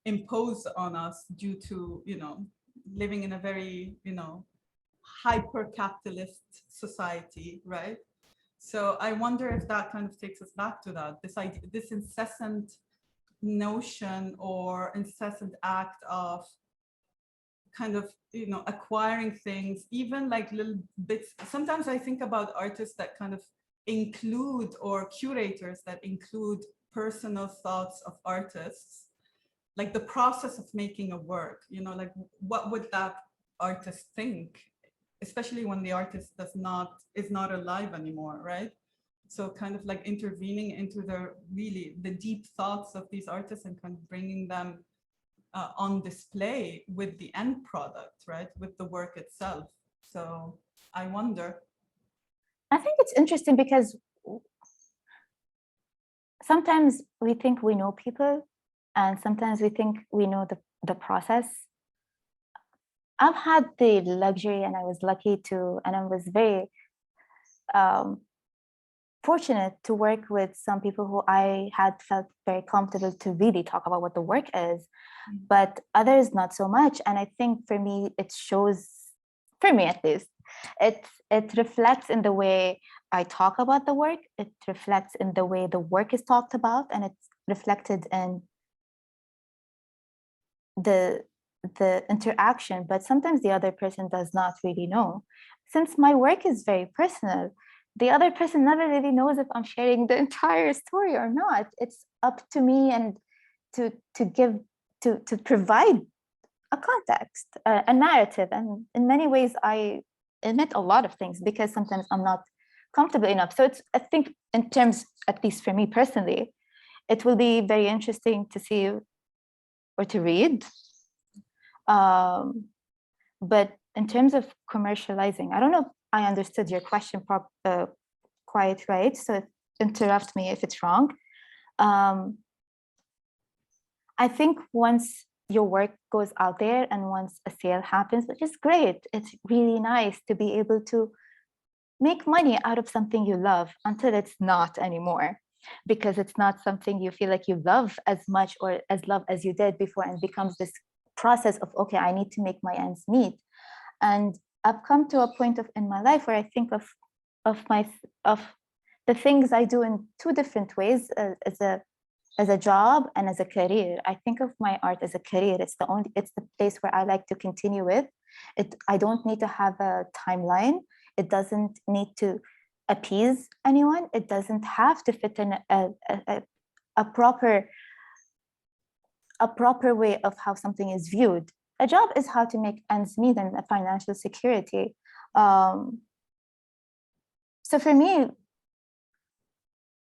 imposed on us due to, you know, living in a very, you know, hyper-capitalist society, right? So I wonder if that kind of takes us back to that, this idea, this incessant notion or incessant act of kind of, you know, acquiring things, even like little bits. Sometimes I think about artists that kind of include, or curators that include personal thoughts of artists, like the process of making a work, you know, like what would that artist think, especially when the artist is not alive anymore, right? So kind of like intervening into the deep thoughts of these artists and kind of bringing them on display with the end product, right? With the work itself. So I wonder. I think it's interesting because sometimes we think we know people, and sometimes we think we know the process. I've had the luxury, and I was lucky to, and I was very fortunate to work with some people who I had felt very comfortable to really talk about what the work is, but others not so much. And I think for me, it shows, for me at least, it reflects in the way I talk about the work. It reflects in the way the work is talked about, and it's reflected in the interaction. But sometimes the other person does not really know. Since my work is very personal, the other person never really knows if I'm sharing the entire story or not. It's up to me and to provide a context, a narrative. And in many ways, I admit a lot of things because sometimes I'm not comfortable enough. So it's, I think in terms, at least for me personally, it will be very interesting to see or to read. But in terms of commercializing, I don't know if I understood your question quite right, so interrupt me if it's wrong. I think once your work goes out there and once a sale happens, which is great, it's really nice to be able to make money out of something you love until it's not anymore, because it's not something you feel like you love as much or as love as you did before, and becomes this process of, okay, I need to make my ends meet. And I've come to a point in my life where I think of the things I do in two different ways, as a job and as a career. I think of my art as a career. It's the place where I like to continue with it. I don't need to have a timeline. It doesn't need to appease anyone. It doesn't have to fit in a proper way of how something is viewed. A job is how to make ends meet and a financial security. So for me,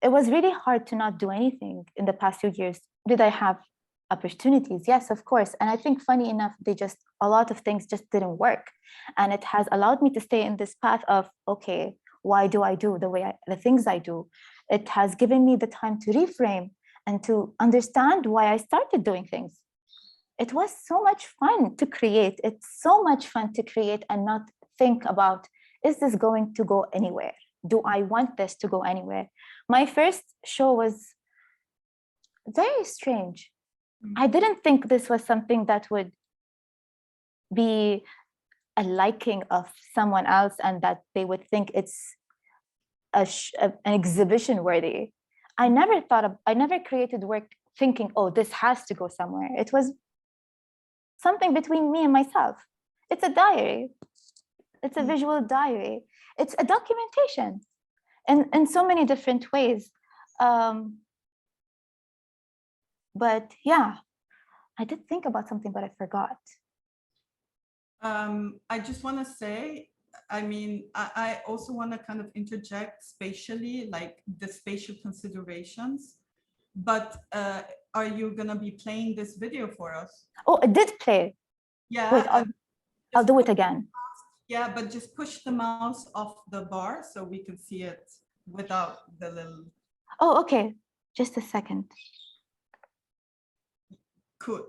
it was really hard to not do anything in the past 2 years. Did I have opportunities? Yes, of course. And I think funny enough, a lot of things just didn't work. And it has allowed me to stay in this path of, okay, why do I do the things I do? It has given me the time to reframe and to understand why I started doing things. It was so much fun to create. It's so much fun to create and not think about, is this going to go anywhere? Do I want this to go anywhere? My first show was very strange. I didn't think this was something that would be a liking of someone else and that they would think it's an exhibition worthy. I never created work thinking, oh, this has to go somewhere. It was something between me and myself. It's a diary. It's a visual diary. It's a documentation in so many different ways. But yeah, I did think about something, but I forgot. I just want to say I mean, I also want to kind of interject spatially, like the spatial considerations. But are you going to be playing this video for us? Oh, it did play. Yeah. Wait, I'll do it again. Yeah, but just push the mouse off the bar so we can see it without the little. Oh, okay. Just a second. Cool.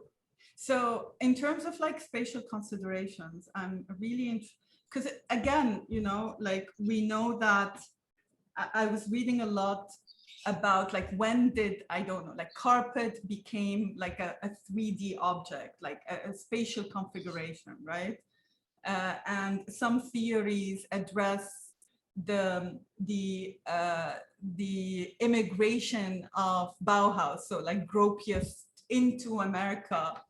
So in terms of like spatial considerations, I'm really because again, you know, like we know that I was reading a lot about like when did, I don't know, like carpet became like a 3D object, like a spatial configuration, right? And some theories address the immigration of Bauhaus, so like Gropius into America,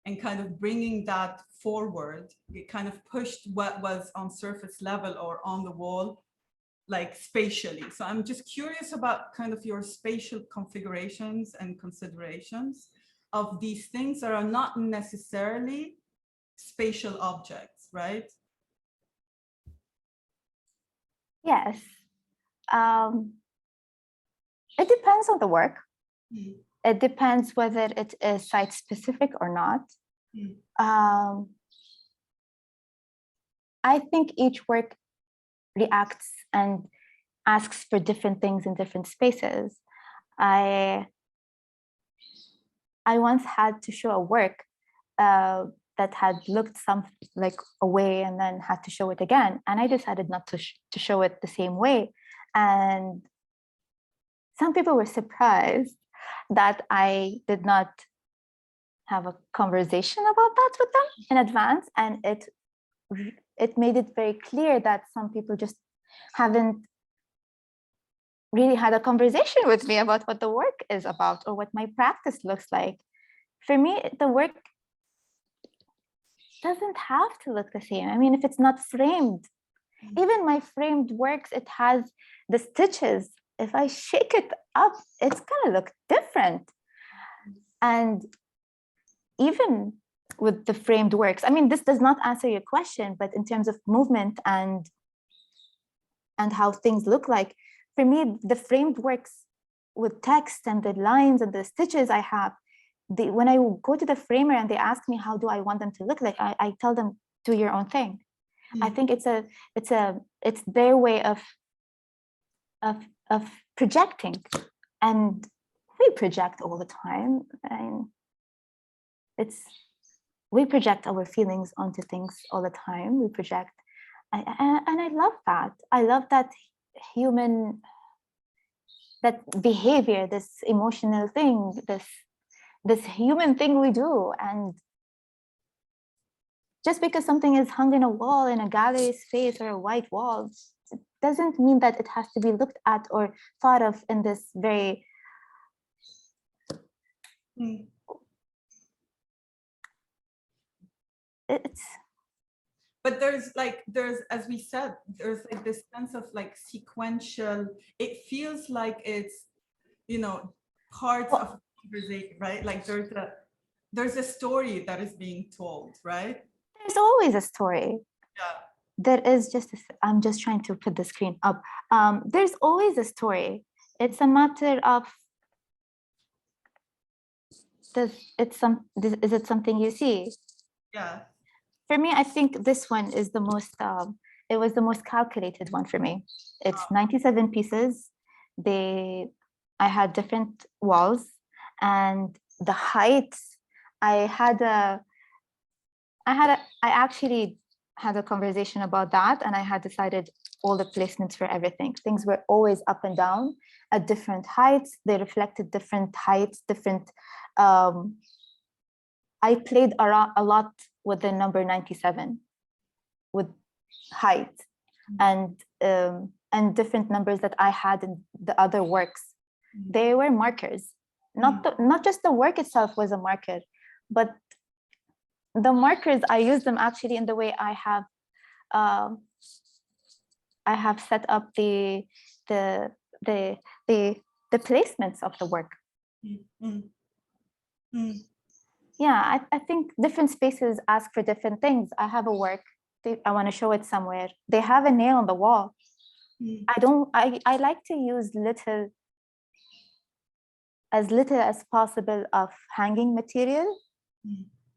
and kind of bringing that forward. It kind of pushed what was on surface level or on the wall, like spatially. So I'm just curious about kind of your spatial configurations and considerations of these things that are not necessarily spatial objects, right? Yes. It depends on the work. Mm. It depends whether it is site specific or not. Mm. I think each work reacts and asks for different things in different spaces. I once had to show a work that had looked like a way and then had to show it again. And I decided not to show it the same way. And some people were surprised that I did not have a conversation about that with them in advance. And it made it very clear that some people just haven't really had a conversation with me about what the work is about or what my practice looks like. For me, the work doesn't have to look the same. I mean, if it's not framed, even my framed works, it has the stitches. If I shake it up, it's gonna look different. And even with the framed works, I mean, this does not answer your question, but in terms of movement and how things look like, for me, the framed works with text and the lines and the stitches I have, when I go to the framer and they ask me how do I want them to look like, I tell them, do your own thing. I think it's their way of projecting, and we project all the time. And we project our feelings onto things all the time. We project, and I love that. I love that that behavior, this emotional thing, this human thing we do. And just because something is hung in a wall in a gallery space or a white wall, it doesn't mean that it has to be looked at or thought of in this very But there's, as we said, there's like this sense of like sequential, it feels like it's, you know, parts of conversation, right? Like there's a story that is being told, right? There's always a story. Yeah. There is I'm just trying to put the screen up. There's always a story. It's a matter of, is it something you see? Yeah. For me, I think this one is the most, it was the most calculated one for me. It's 97 pieces. I had different walls, and the heights, I actually had a conversation about that, and I had decided all the placements for everything. Things were always up and down at different heights. They reflected different heights, different, I played a lot with the number 97, with height and different numbers that I had in the other works. They were markers. Not just the work itself was a marker, but the markers, I use them actually in the way I have set up the placements of the work. Yeah, I think different spaces ask for different things. I have a work I want to show it somewhere. They have a nail on the wall. I like to use as little as possible of hanging material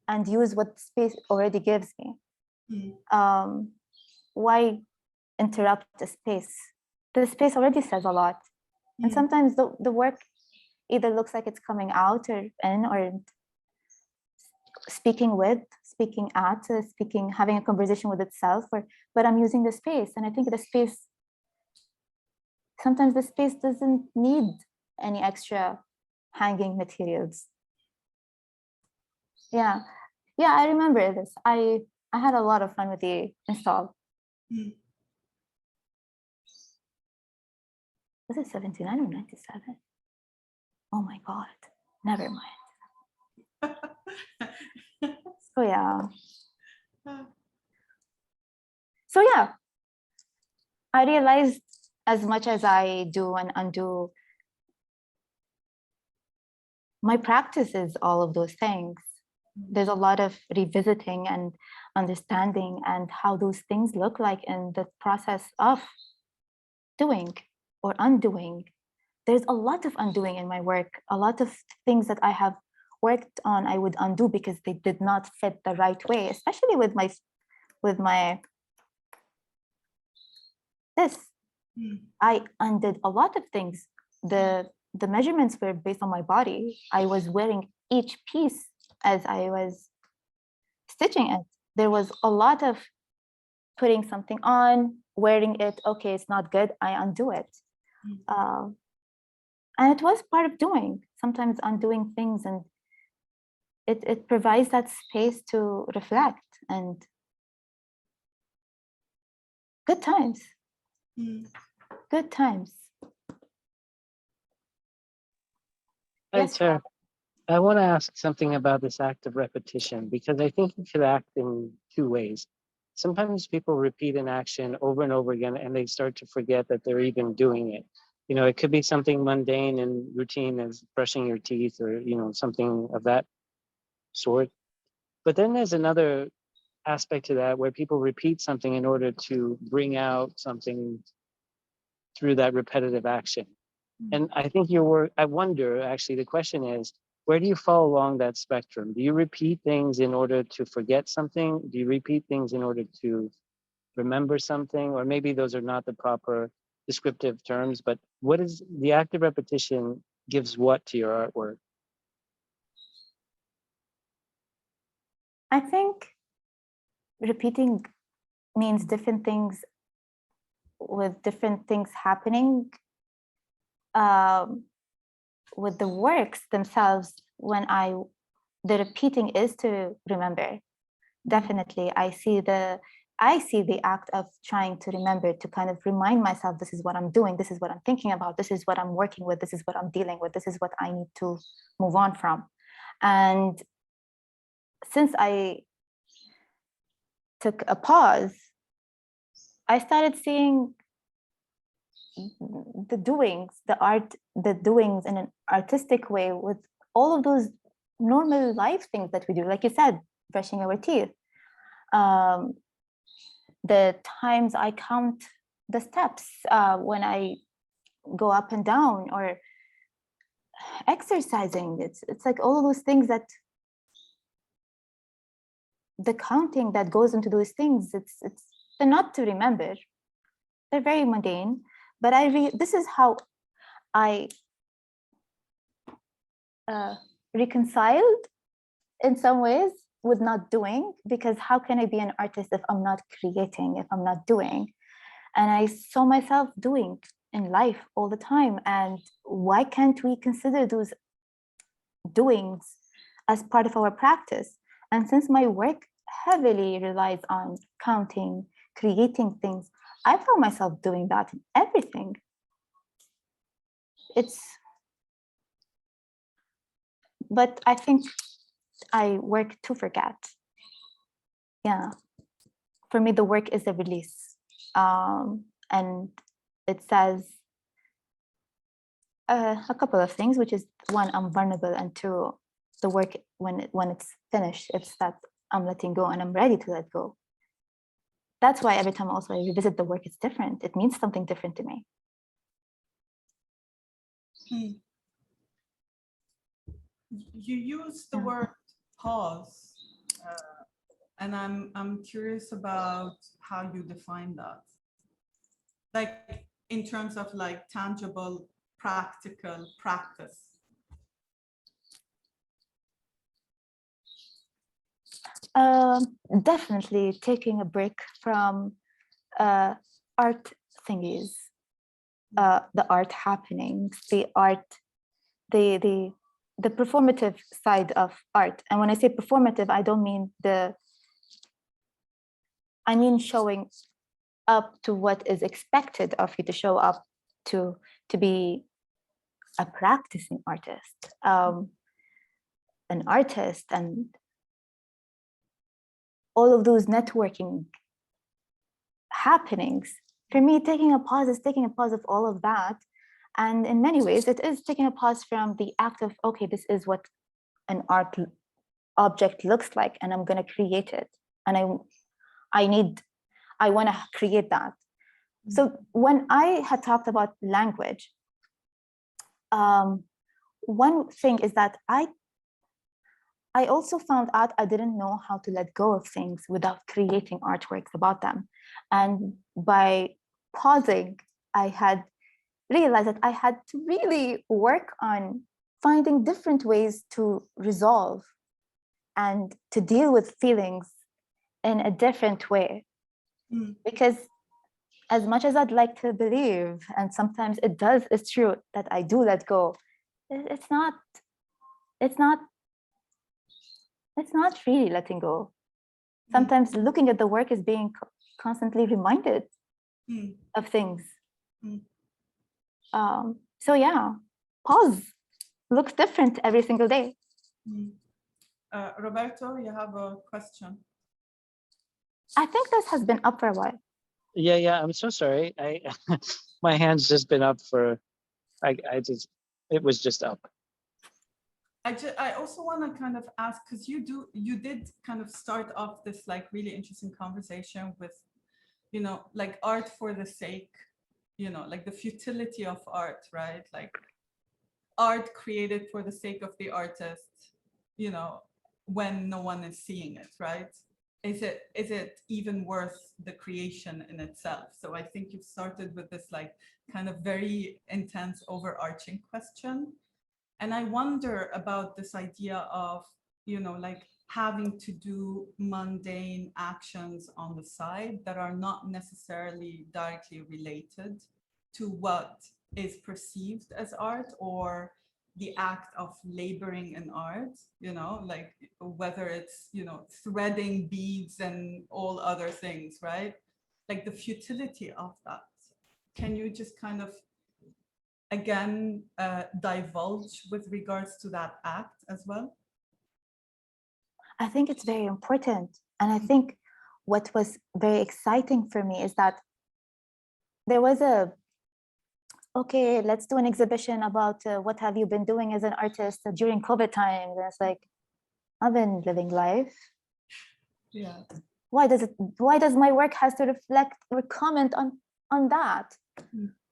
and use what space already gives me. Why interrupt the space? The space already says a lot. And sometimes the work either looks like it's coming out or in, or speaking with, speaking at, having a conversation with itself, but I'm using the space. And I think sometimes the space doesn't need any extra hanging materials. Yeah, I remember this. I had a lot of fun with the install. Was it 79 or 97? Oh my God, never mind. So yeah, I realized as much as I do and undo, my practice is all of those things. There's a lot of revisiting and understanding and how those things look like in the process of doing or undoing. There's a lot of undoing in my work. A lot of things that I have worked on, I would undo because they did not fit the right way, especially with my this. I undid a lot of things. The measurements were based on my body. I was wearing each piece as I was stitching it. There was a lot of putting something on, wearing it. Okay, it's not good. I undo it. And it was part of doing, sometimes undoing things, and it provides that space to reflect and good times. Good times. Hi, Yes, Sarah. I want to ask something about this act of repetition, because I think it could act in two ways. Sometimes people repeat an action over and over again, and they start to forget that they're even doing it. You know, it could be something mundane and routine as brushing your teeth or, you know, something of that sort. But then there's another aspect to that where people repeat something in order to bring out something through that repetitive action. And I think I wonder, actually, the question is, where do you fall along that spectrum? Do you repeat things in order to forget something? Do you repeat things in order to remember something? Or maybe those are not the proper descriptive terms, but what is the act of repetition gives what to your artwork? I think repeating means different things with different things happening with the works themselves. When the repeating is to remember. Definitely, I see the act of trying to remember, to kind of remind myself, this is what I'm doing, this is what I'm thinking about, this is what I'm working with, this is what I'm dealing with, this is what I need to move on from. And since I took a pause, I started seeing the doings in an artistic way, with all of those normal life things that we do, like you said, brushing our teeth. The times I count the steps when I go up and down, or exercising. It's like all of those things, that the counting that goes into those things, they're not to remember. They're very mundane, but this is how I reconciled in some ways with not doing, because how can I be an artist if I'm not creating, if I'm not doing? And I saw myself doing in life all the time. And why can't we consider those doings as part of our practice? And since my work heavily relies on counting, creating things, I found myself doing that in everything. But I think I work to forget. Yeah. For me, the work is a release. And it says a couple of things, which is, one, I'm vulnerable, and two, the work, when it's finished, it's that I'm letting go and I'm ready to let go. that's why every time also I revisit the work, it's different. It means something different to me. You use the word pause, and I'm curious about how you define that. Like in terms of like tangible, practical practice. Definitely taking a break from art thingies, the art happenings, the art, the performative side of art. And when I say performative, I don't mean I mean showing up to what is expected of you to show up to be a practicing artist, an artist, and all of those networking happenings. For me, taking a pause is taking a pause of all of that. And in many ways, it is taking a pause from the act of, okay, this is what an art object looks like, and I'm going to create it. And I want to create that. So when I had talked about language, one thing is that I also found out I didn't know how to let go of things without creating artworks about them. And by pausing, I had realized that I had to really work on finding different ways to resolve and to deal with feelings in a different way. Because as much as I'd like to believe, and sometimes it's true that I do let go, it's not really letting go. Sometimes looking at the work is being constantly reminded of things. So yeah, pause looks different every single day. Roberto, you have a question. I think this has been up for a while. Yeah, I'm so sorry. My hand's just been up for, it was just up. I also want to kind of ask, because you did kind of start off this like really interesting conversation with, you know, like art for the sake, you know, like the futility of art, right? Like art created for the sake of the artist, you know, when no one is seeing it, right? Is it even worth the creation in itself? So I think you've started with this like kind of very intense overarching question. And I wonder about this idea of, you know, like having to do mundane actions on the side that are not necessarily directly related to what is perceived as art, or the act of laboring in art, you know, like whether it's, you know, threading beads and all other things, right? Like the futility of that. Can you just kind of, again, divulge with regards to that act as well? I think it's very important. And I think what was very exciting for me is that there was okay, let's do an exhibition about what have you been doing as an artist during COVID times. And it's like, I've been living life. Yeah. Why does my work has to reflect or comment on that?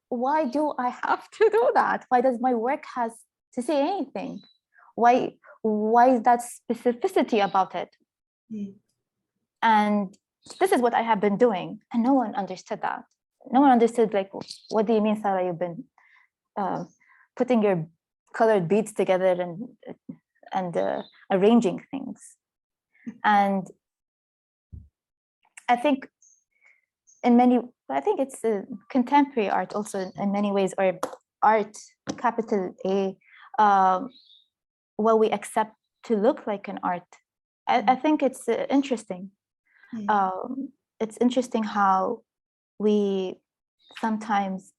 Why do I have to do that? Why does my work has to say anything? Why is that specificity about it? And this is what I have been doing, and no one understood that. No one understood, like, what do you mean, Sarah? You've been putting your colored beads together and arranging things. And I think it's contemporary art also in many ways, or art, capital A, what we accept to look like an art. I think it's interesting. It's interesting how we sometimes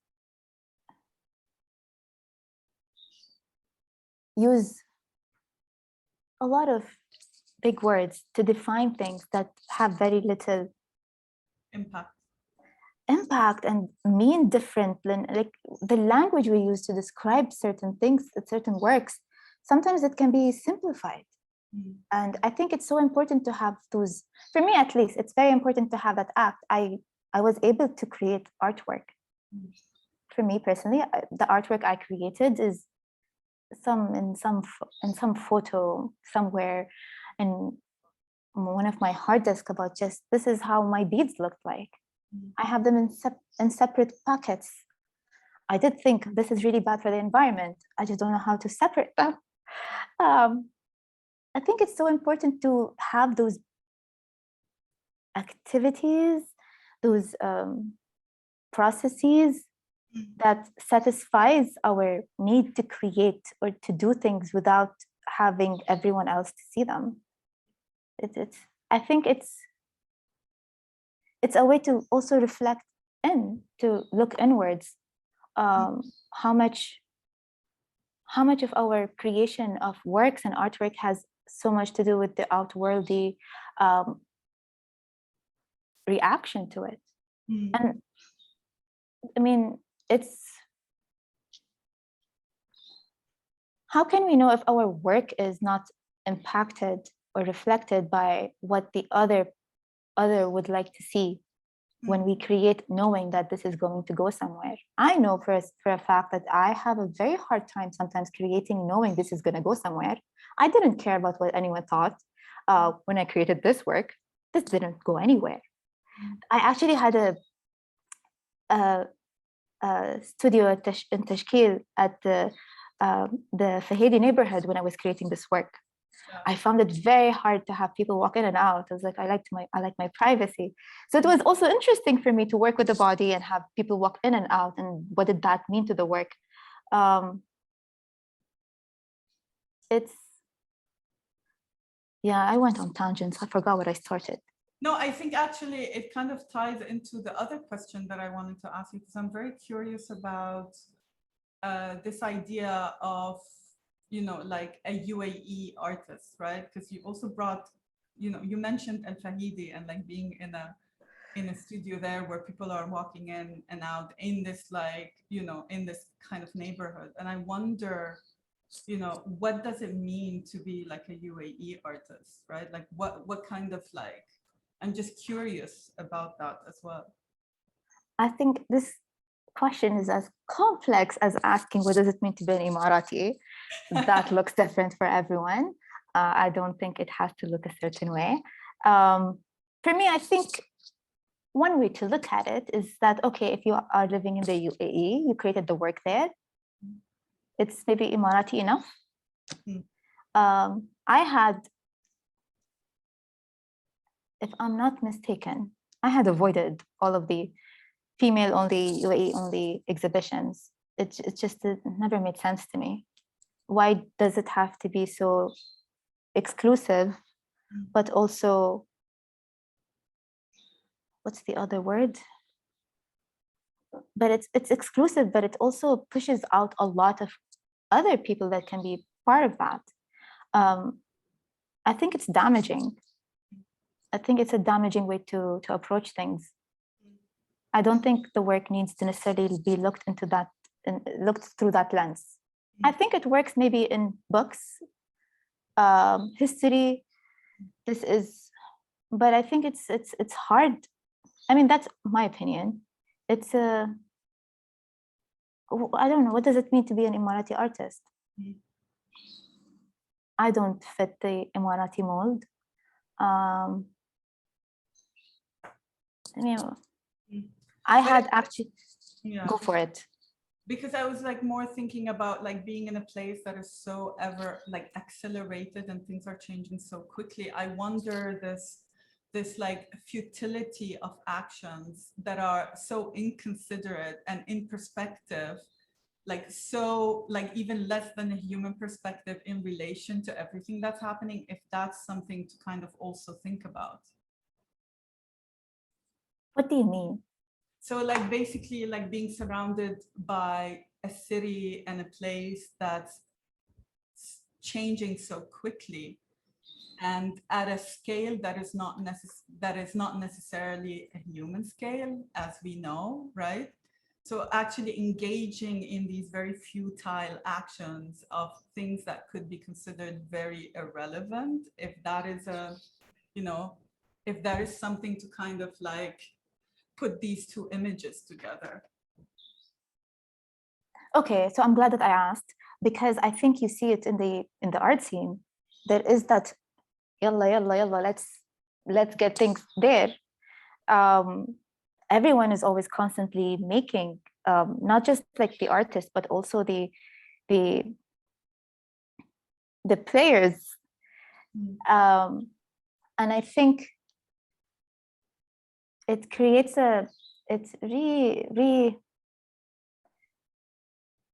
use a lot of big words to define things that have very little impact and mean different. Like the language we use to describe certain things, certain works, sometimes it can be simplified. And I think it's so important to have those, for me at least, it's very important to have that act. I was able to create artwork. For me personally, the artwork I created is in some photo somewhere in one of my hard disk about just, this is how my beads looked like. I have them in separate packets. I did think this is really bad for the environment. I just don't know how to separate them. I think it's so important to have those activities, those processes that satisfies our need to create or to do things without having everyone else to see them. I think it's a way to also reflect to look inwards. How much of our creation of works and artwork has so much to do with the outworldly reaction to it. And I mean, how can we know if our work is not impacted or reflected by what the other would like to see when we create, knowing that this is going to go somewhere? I know for a fact that I have a very hard time sometimes creating, knowing this is going to go somewhere. I didn't care about what anyone thought when I created this work. This didn't go anywhere. I actually had a studio in Tashkeel at the Fahidi neighborhood when I was creating this work. I found it very hard to have people walk in and out. I was like, I like my privacy. So it was also interesting for me to work with the body and have people walk in and out. And what did that mean to the work? Yeah, I went on tangents. I forgot what I started. No, I think actually it kind of ties into the other question that I wanted to ask you, because I'm very curious about this idea of, like a UAE artist, right? Because you also brought, you mentioned Al Fahidi and like being in a studio there where people are walking in and out in this, like, in this kind of neighborhood. And I wonder, what does it mean to be like a UAE artist, right? Like what kind of, like, I'm just curious about that as well. I think this question is as complex as asking what does it mean to be an Emirati. That looks different for everyone. I don't think it has to look a certain way. For me, I think one way to look at it is that, okay, if you are living in the UAE, you created the work there, it's maybe Emirati enough. I had, if I'm not mistaken, I had avoided all of the female-only, UAE-only exhibitions. It just never made sense to me. Why does it have to be so exclusive, but also, what's the other word? But it's exclusive, but it also pushes out a lot of other people that can be part of that. I think it's damaging. I think it's a damaging way to approach things. I don't think the work needs to necessarily be looked through that lens. I think it works maybe in books, history. But I think it's hard. I mean, that's my opinion. It's I don't know, what does it mean to be an Emirati artist? I don't fit the Emirati mold. I had actually, go for it. Because I was like more thinking about like being in a place that is so ever like accelerated and things are changing so quickly. I wonder this like futility of actions that are so inconsiderate and in perspective, like so like even less than a human perspective in relation to everything that's happening, if that's something to kind of also think about. What do you mean? So like basically like being surrounded by a city and a place that's changing so quickly and at a scale that is not necessarily a human scale, as we know, right? So actually engaging in these very futile actions of things that could be considered very irrelevant, if that is a, you know, if there is something to kind of like put these two images together. Okay, so I'm glad that I asked, because I think you see it in the art scene. There is that yalla yalla yalla, let's get things there. Everyone is always constantly making, not just like the artist, but also the players. And I think it creates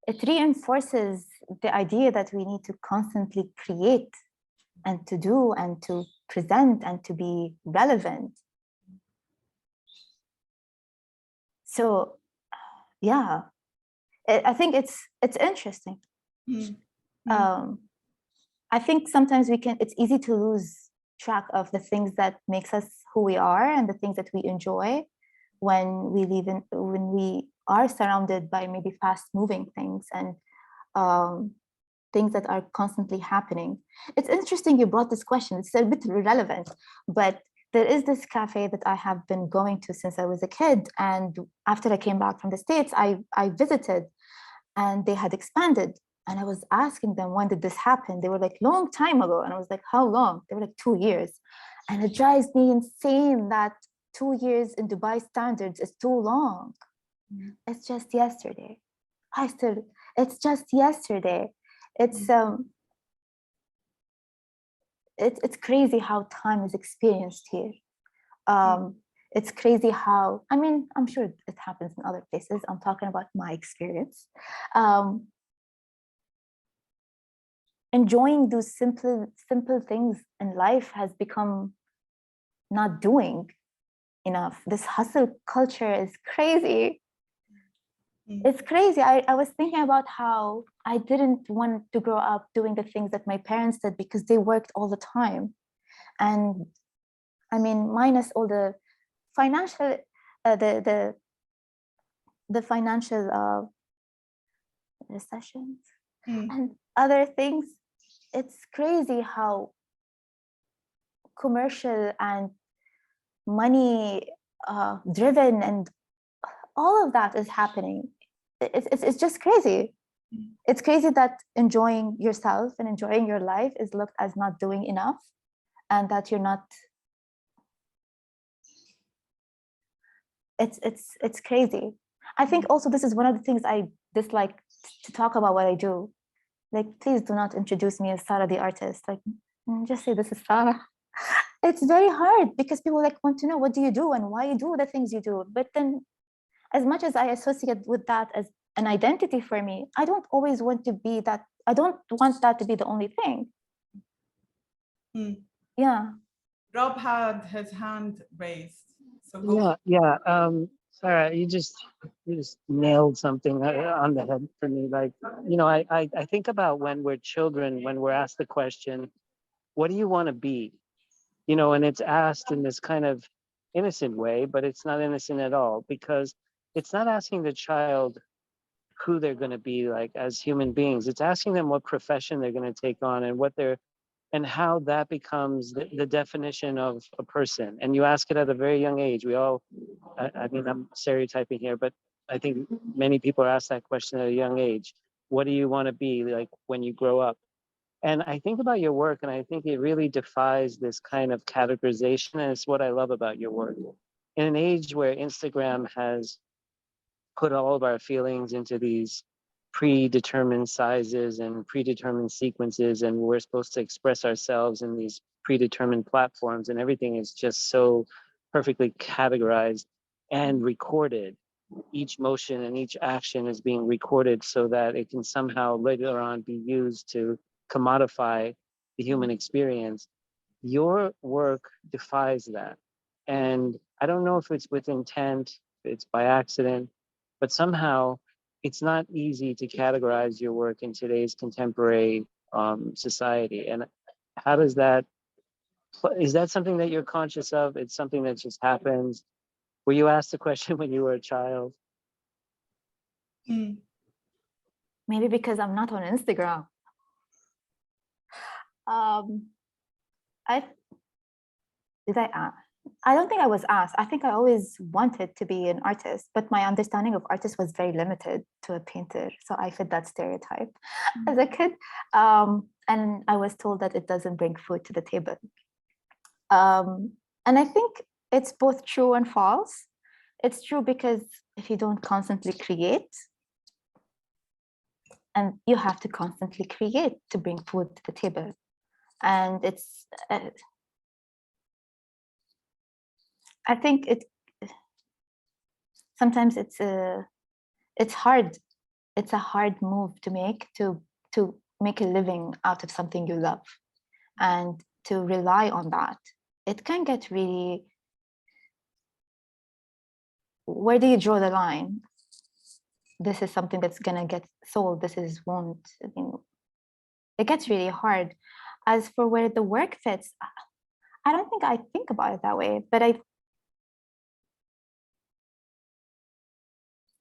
it reinforces the idea that we need to constantly create and to do and to present and to be relevant. So yeah, I think it's interesting. I think sometimes it's easy to lose track of the things that makes us who we are and the things that we enjoy when we are surrounded by maybe fast moving things and things that are constantly happening. It's interesting you brought this question. It's a bit irrelevant, but there is this cafe that I have been going to since I was a kid. And after I came back from the States, I visited, and they had expanded. And I was asking them, when did this happen? They were like, long time ago. And I was like, how long? They were like, 2 years. And it drives me insane that 2 years in Dubai standards is too long. It's just yesterday. It's just yesterday. It's crazy how time is experienced here. It's crazy how, I mean, I'm sure it happens in other places. I'm talking about my experience. Enjoying those simple things in life has become not doing enough. This hustle culture is crazy. It's crazy. I was thinking about how I didn't want to grow up doing the things that my parents did because they worked all the time. And I mean, minus all the financial, the financial recessions and other things. It's crazy how commercial and money driven and all of that is happening. It's just crazy. It's crazy that enjoying yourself and enjoying your life is looked as not doing enough, and that you're not. It's crazy. I think also this is one of the things I dislike to talk about what I do. Like, please do not introduce me as Sara the artist. Like, just say this is Sara. It's very hard because people like want to know, what do you do and why you do the things you do. But then, as much as I associate with that as an identity for me, I don't always want to be that. I don't want that to be the only thing. Yeah. Rob had his hand raised. So Sarah, you just nailed something on the head for me. Like, you know, I think about when we're children, when we're asked the question, what do you want to be? You know, and it's asked in this kind of innocent way, but it's not innocent at all, because it's not asking the child who they're going to be like as human beings. It's asking them what profession they're going to take on and how that becomes the definition of a person. And you ask it at a very young age. We all, I mean, I'm stereotyping here, but I think many people are asked that question at a young age. What do you want to be like when you grow up? And I think about your work, and I think it really defies this kind of categorization. And it's what I love about your work. In an age where Instagram has put all of our feelings into these predetermined sizes and predetermined sequences, and we're supposed to express ourselves in these predetermined platforms, and everything is just so perfectly categorized and recorded. Each motion and each action is being recorded so that it can somehow later on be used to commodify the human experience. Your work defies that. And I don't know if it's with intent, if it's by accident, but somehow it's not easy to categorize your work in today's contemporary society. And how does that, is that something that you're conscious of? It's something that just happens? Were you asked the question when you were a child? Mm. Maybe because I'm not on Instagram. I don't think I was asked. I think I always wanted to be an artist, but my understanding of artist was very limited to a painter. So I fit that stereotype as a kid. And I was told that it doesn't bring food to the table. And I think it's both true and false. It's true because if you don't constantly create, and you have to constantly create to bring food to the table. And it's, I think sometimes it's hard. It's a hard move to make to make a living out of something you love, and to rely on that. It can get really, where do you draw the line? This is something that's gonna get sold. This is won't. I mean, it gets really hard. As for where the work fits, I don't think I think about it that way, but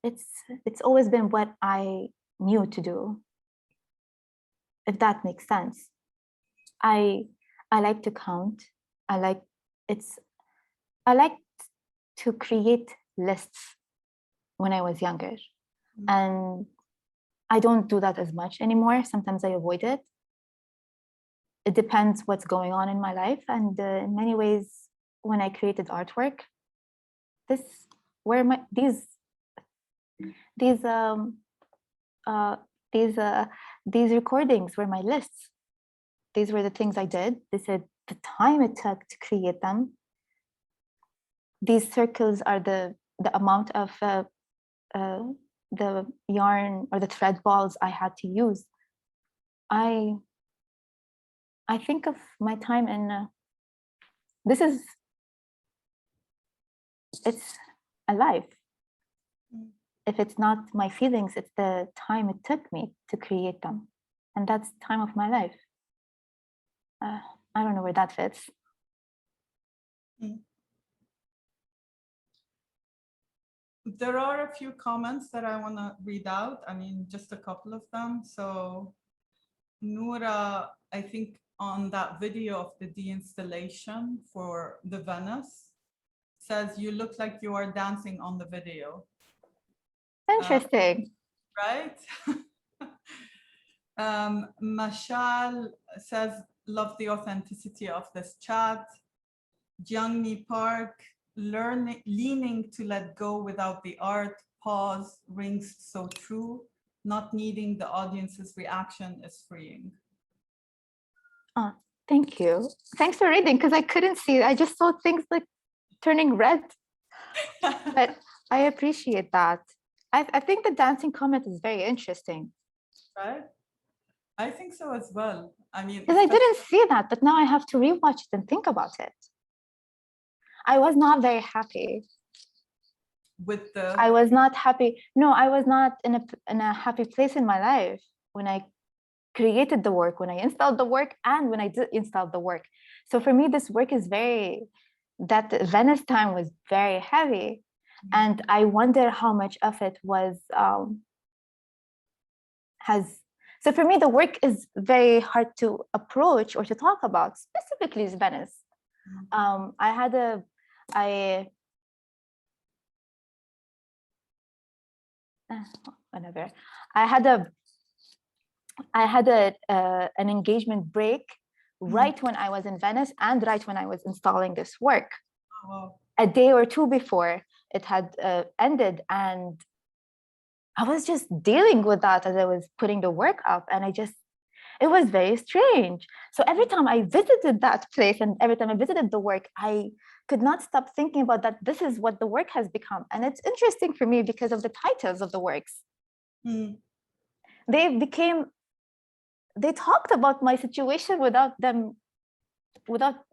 it's always been what I knew to do, if that makes sense. I like to count. I like to create lists when I was younger. And I don't do that as much anymore. Sometimes I avoid it. It depends what's going on in my life. And in many ways, when I created artwork, these recordings were my lists. These were the things I did. These are the time it took to create them. These circles are the amount of the yarn or the thread balls I had to use. I think of my time in it's a life. If it's not my feelings, it's the time it took me to create them. And that's time of my life. I don't know where that fits. There are a few comments that I want to read out. I mean, just a couple of them. So Noura, I think on that video of the deinstallation for the Venice, says you look like you are dancing on the video. Interesting. Right? Mashal says, love the authenticity of this chat. Jiangmi Park, leaning to let go without the art, pause, rings so true. Not needing the audience's reaction is freeing. Oh, thank you. Thanks for reading, because I couldn't see it. I just saw things like turning red. But I appreciate that. I think the dancing comment is very interesting. Right? I think so as well. I mean, because I didn't see that, but now I have to rewatch it and think about it. I was not very happy. With the... I was not happy. No, I was not in a happy place in my life when I created the work, when I installed the work, and when I did install the work. So for me, this work is that Venice time was very heavy. And I wonder how much of it was, so for me, the work is very hard to approach or to talk about, specifically is Venice. I had an engagement break right when I was in Venice and right when I was installing this work. Oh, wow. A day or two before it had ended, and I was just dealing with that as I was putting the work up, and it was very strange. So every time I visited that place and every time I visited the work, I could not stop thinking about that this is what the work has become. And it's interesting for me because of the titles of the works. They talked about my situation without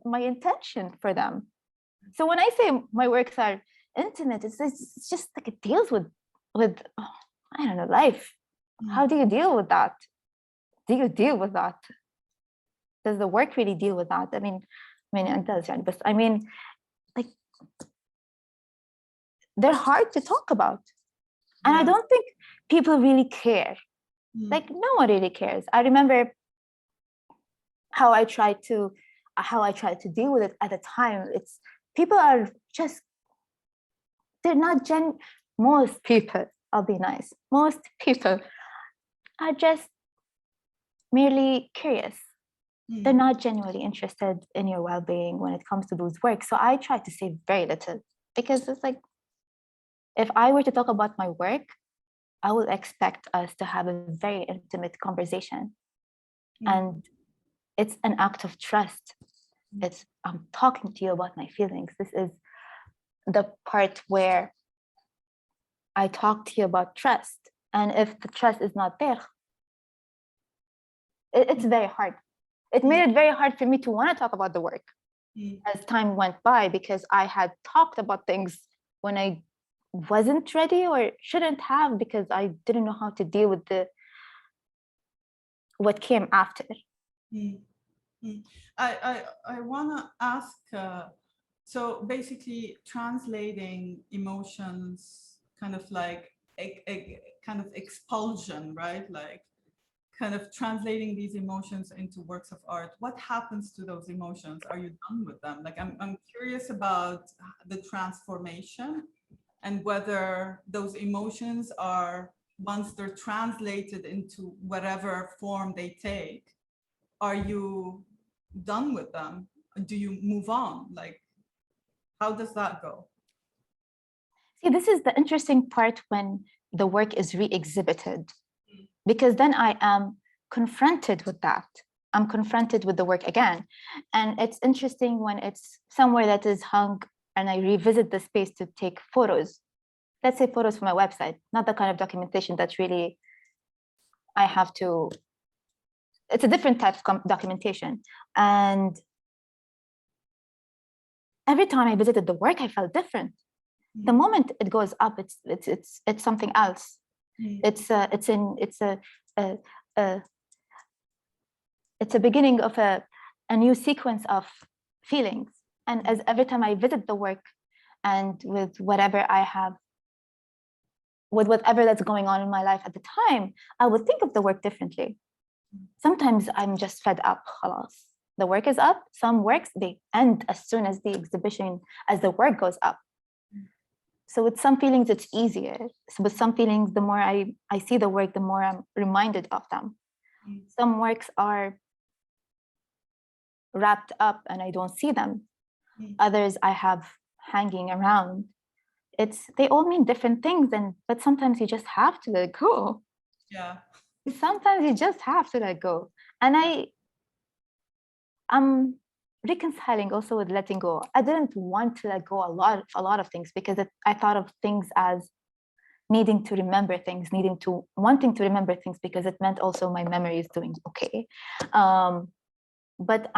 my intention for them. So when I say my works are intimate, it's just like it deals with I don't know, life. How do you deal with that? Do you deal with that? Does the work really deal with that? I mean, it does, but I mean, like, they're hard to talk about. And I don't think people really care. Like no one really cares. I remember how I tried to deal with it at the time. It's people are just, they're not most people, I'll be nice. Most people are just merely curious. They're not genuinely interested in your well-being when it comes to those work. So I try to say very little, because it's like, if I were to talk about my work, I would expect us to have a very intimate conversation. And it's an act of trust. It's, I'm talking to you about my feelings. This is the part where I talk to you about trust. And if the trust is not there, it's very hard. It made it very hard for me to want to talk about the work as time went by, because I had talked about things when I wasn't ready or shouldn't have, because I didn't know how to deal with what came after. I want to ask, so basically translating emotions, kind of like a kind of expulsion, right? Like kind of translating these emotions into works of art. What happens to those emotions? Are you done with them? Like I'm curious about the transformation, and whether those emotions are, once they're translated into whatever form they take, are you done with them? Do you move on? Like, how does that go? See, this is the interesting part when the work is re-exhibited, because then I am confronted with that. I'm confronted with the work again. And it's interesting when it's somewhere that is hung and I revisit the space to take photos. Let's say photos for my website, not the kind of documentation that's really, I have to, it's a different type of documentation. And every time I visited the work, I felt different. The moment it goes up, it's something else. It's a beginning of a new sequence of feelings. And as every time I visit the work, and with whatever I have, with whatever that's going on in my life at the time, I would think of the work differently. Sometimes I'm just fed up, khalas. The work is up. Some works, they end as soon as the exhibition, as the work goes up. So with some feelings, it's easier. So with some feelings, the more I see the work, the more I'm reminded of them. Some works are wrapped up and I don't see them. Others I have hanging around. They all mean different things, but sometimes you just have to let go. Yeah. Sometimes you just have to let go. And I'm reconciling also with letting go. I didn't want to let go a lot of things, because I thought of things as needing to remember things, wanting to remember things, because it meant also my memory is doing okay. But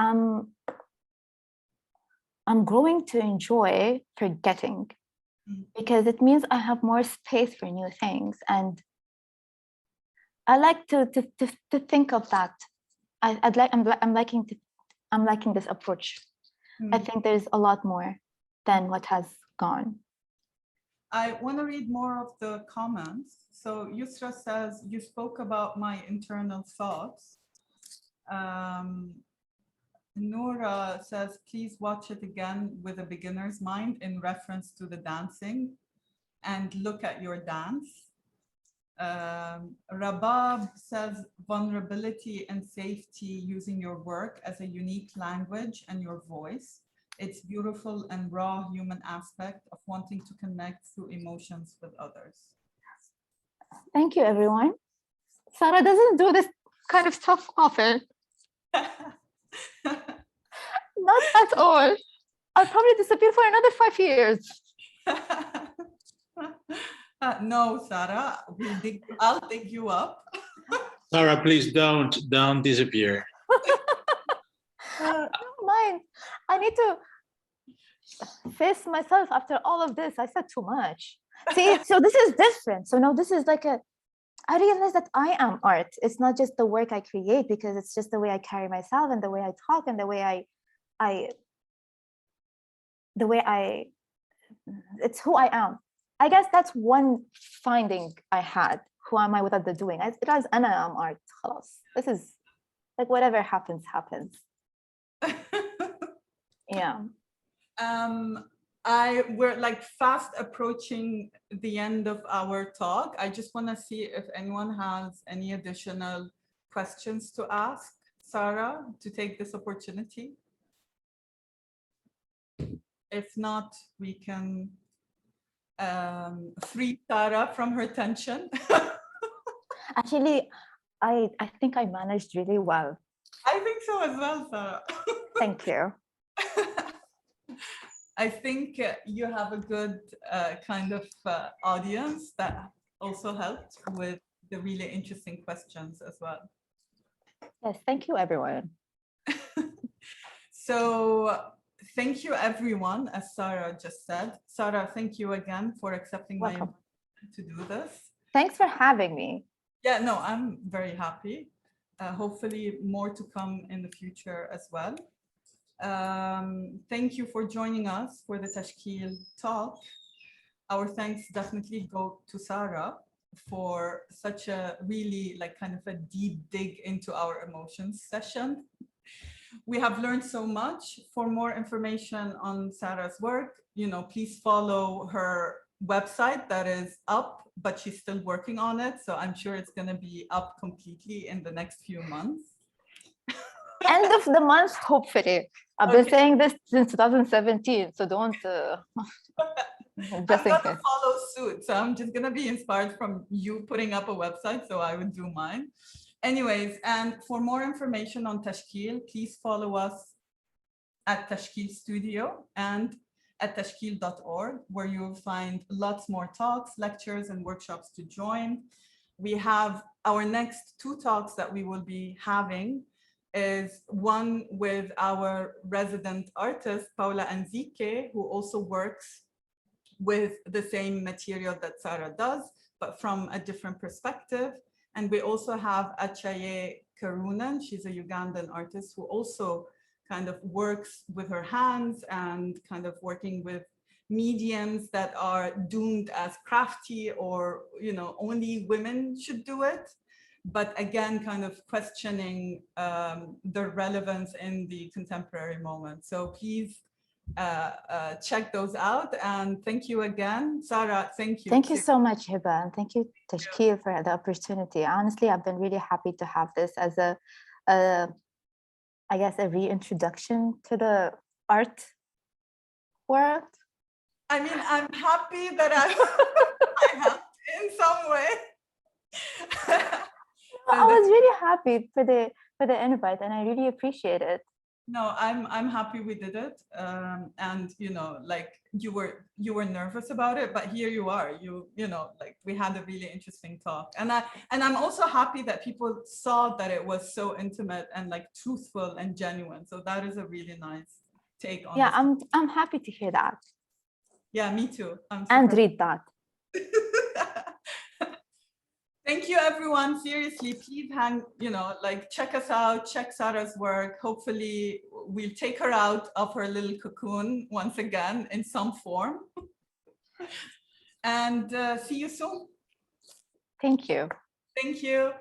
I'm growing to enjoy forgetting, because it means I have more space for new things. And I like to think of that. I'm liking this approach. I think there's a lot more than what has gone. I want to read more of the comments. So Yusra says, you spoke about my internal thoughts. Noura says, please watch it again with a beginner's mind in reference to the dancing and look at your dance. Rabab says, vulnerability and safety using your work as a unique language and your voice. It's beautiful and raw human aspect of wanting to connect through emotions with others. Thank you, everyone. Sarah doesn't do this kind of stuff often. Not at all. I'll probably disappear for another 5 years. No, Sarah, I'll dig you up. Sarah, please don't disappear. Don't mind. I need to face myself after all of this. I said too much. See, so this is different. So now this is like I realize that I am art. It's not just the work I create, because it's just the way I carry myself and the way I talk and the way it's who I am. I guess that's one finding I had, who am I without the doing? It was أنا am art. خلاص. This is like whatever happens, happens. Yeah. We're like fast approaching the end of our talk. I just want to see if anyone has any additional questions to ask Sarah, to take this opportunity. If not, we can free Sarah from her tension. Actually, I think I managed really well. I think so as well, Sarah. Thank you. I think you have a good kind of audience that also helped with the really interesting questions as well. Yes, thank you, everyone. So thank you, everyone, as Sarah just said. Sarah, thank you again for accepting my Welcome. invitation to do this. Thanks for having me. Yeah, no, I'm very happy. Hopefully more to come in the future as well. Thank you for joining us for the Tashkeel Talk. Our thanks definitely go to Sarah for such a really like kind of a deep dig into our emotions session. We have learned so much. For more information on Sarah's work, please follow her website that is up, but she's still working on it. So I'm sure it's going to be up completely in the next few months. End of the month, hopefully. I've been saying this since 2017, so don't just I'm in gonna case. follow suit, so I'm just gonna be inspired from you putting up a website, so I would do mine. Anyways, and for more information on Tashkeel, please follow us at Tashkeel Studio and at tashkeel.org, where you'll find lots more talks, lectures, and workshops to join. We have our next 2 talks that we will be having is one with our resident artist, Paula Anzique, who also works with the same material that Sarah does, but from a different perspective. And we also have Achaye Karunan. She's a Ugandan artist who also kind of works with her hands and kind of working with mediums that are doomed as crafty or, only women should do it. But again, kind of questioning the relevance in the contemporary moment. So please check those out. And thank you again. Sarah, thank you. Thank you so much, Hiba, and thank you, Tashkeel, for the opportunity. Honestly, I've been really happy to have this as I guess, a reintroduction to the art world. I mean, I'm happy that I helped in some way. I was really happy for the invite, and I really appreciate it. No, I'm happy we did it, and like you were nervous about it, but here you are. Like we had a really interesting talk, and I'm also happy that people saw that it was so intimate and like truthful and genuine. So that is a really nice take on. Yeah, I'm happy to hear that. Yeah, me too. And read that. Thank you, everyone. Seriously, please check us out, check Sarah's work. Hopefully we'll take her out of her little cocoon once again in some form. And see you soon. Thank you. Thank you.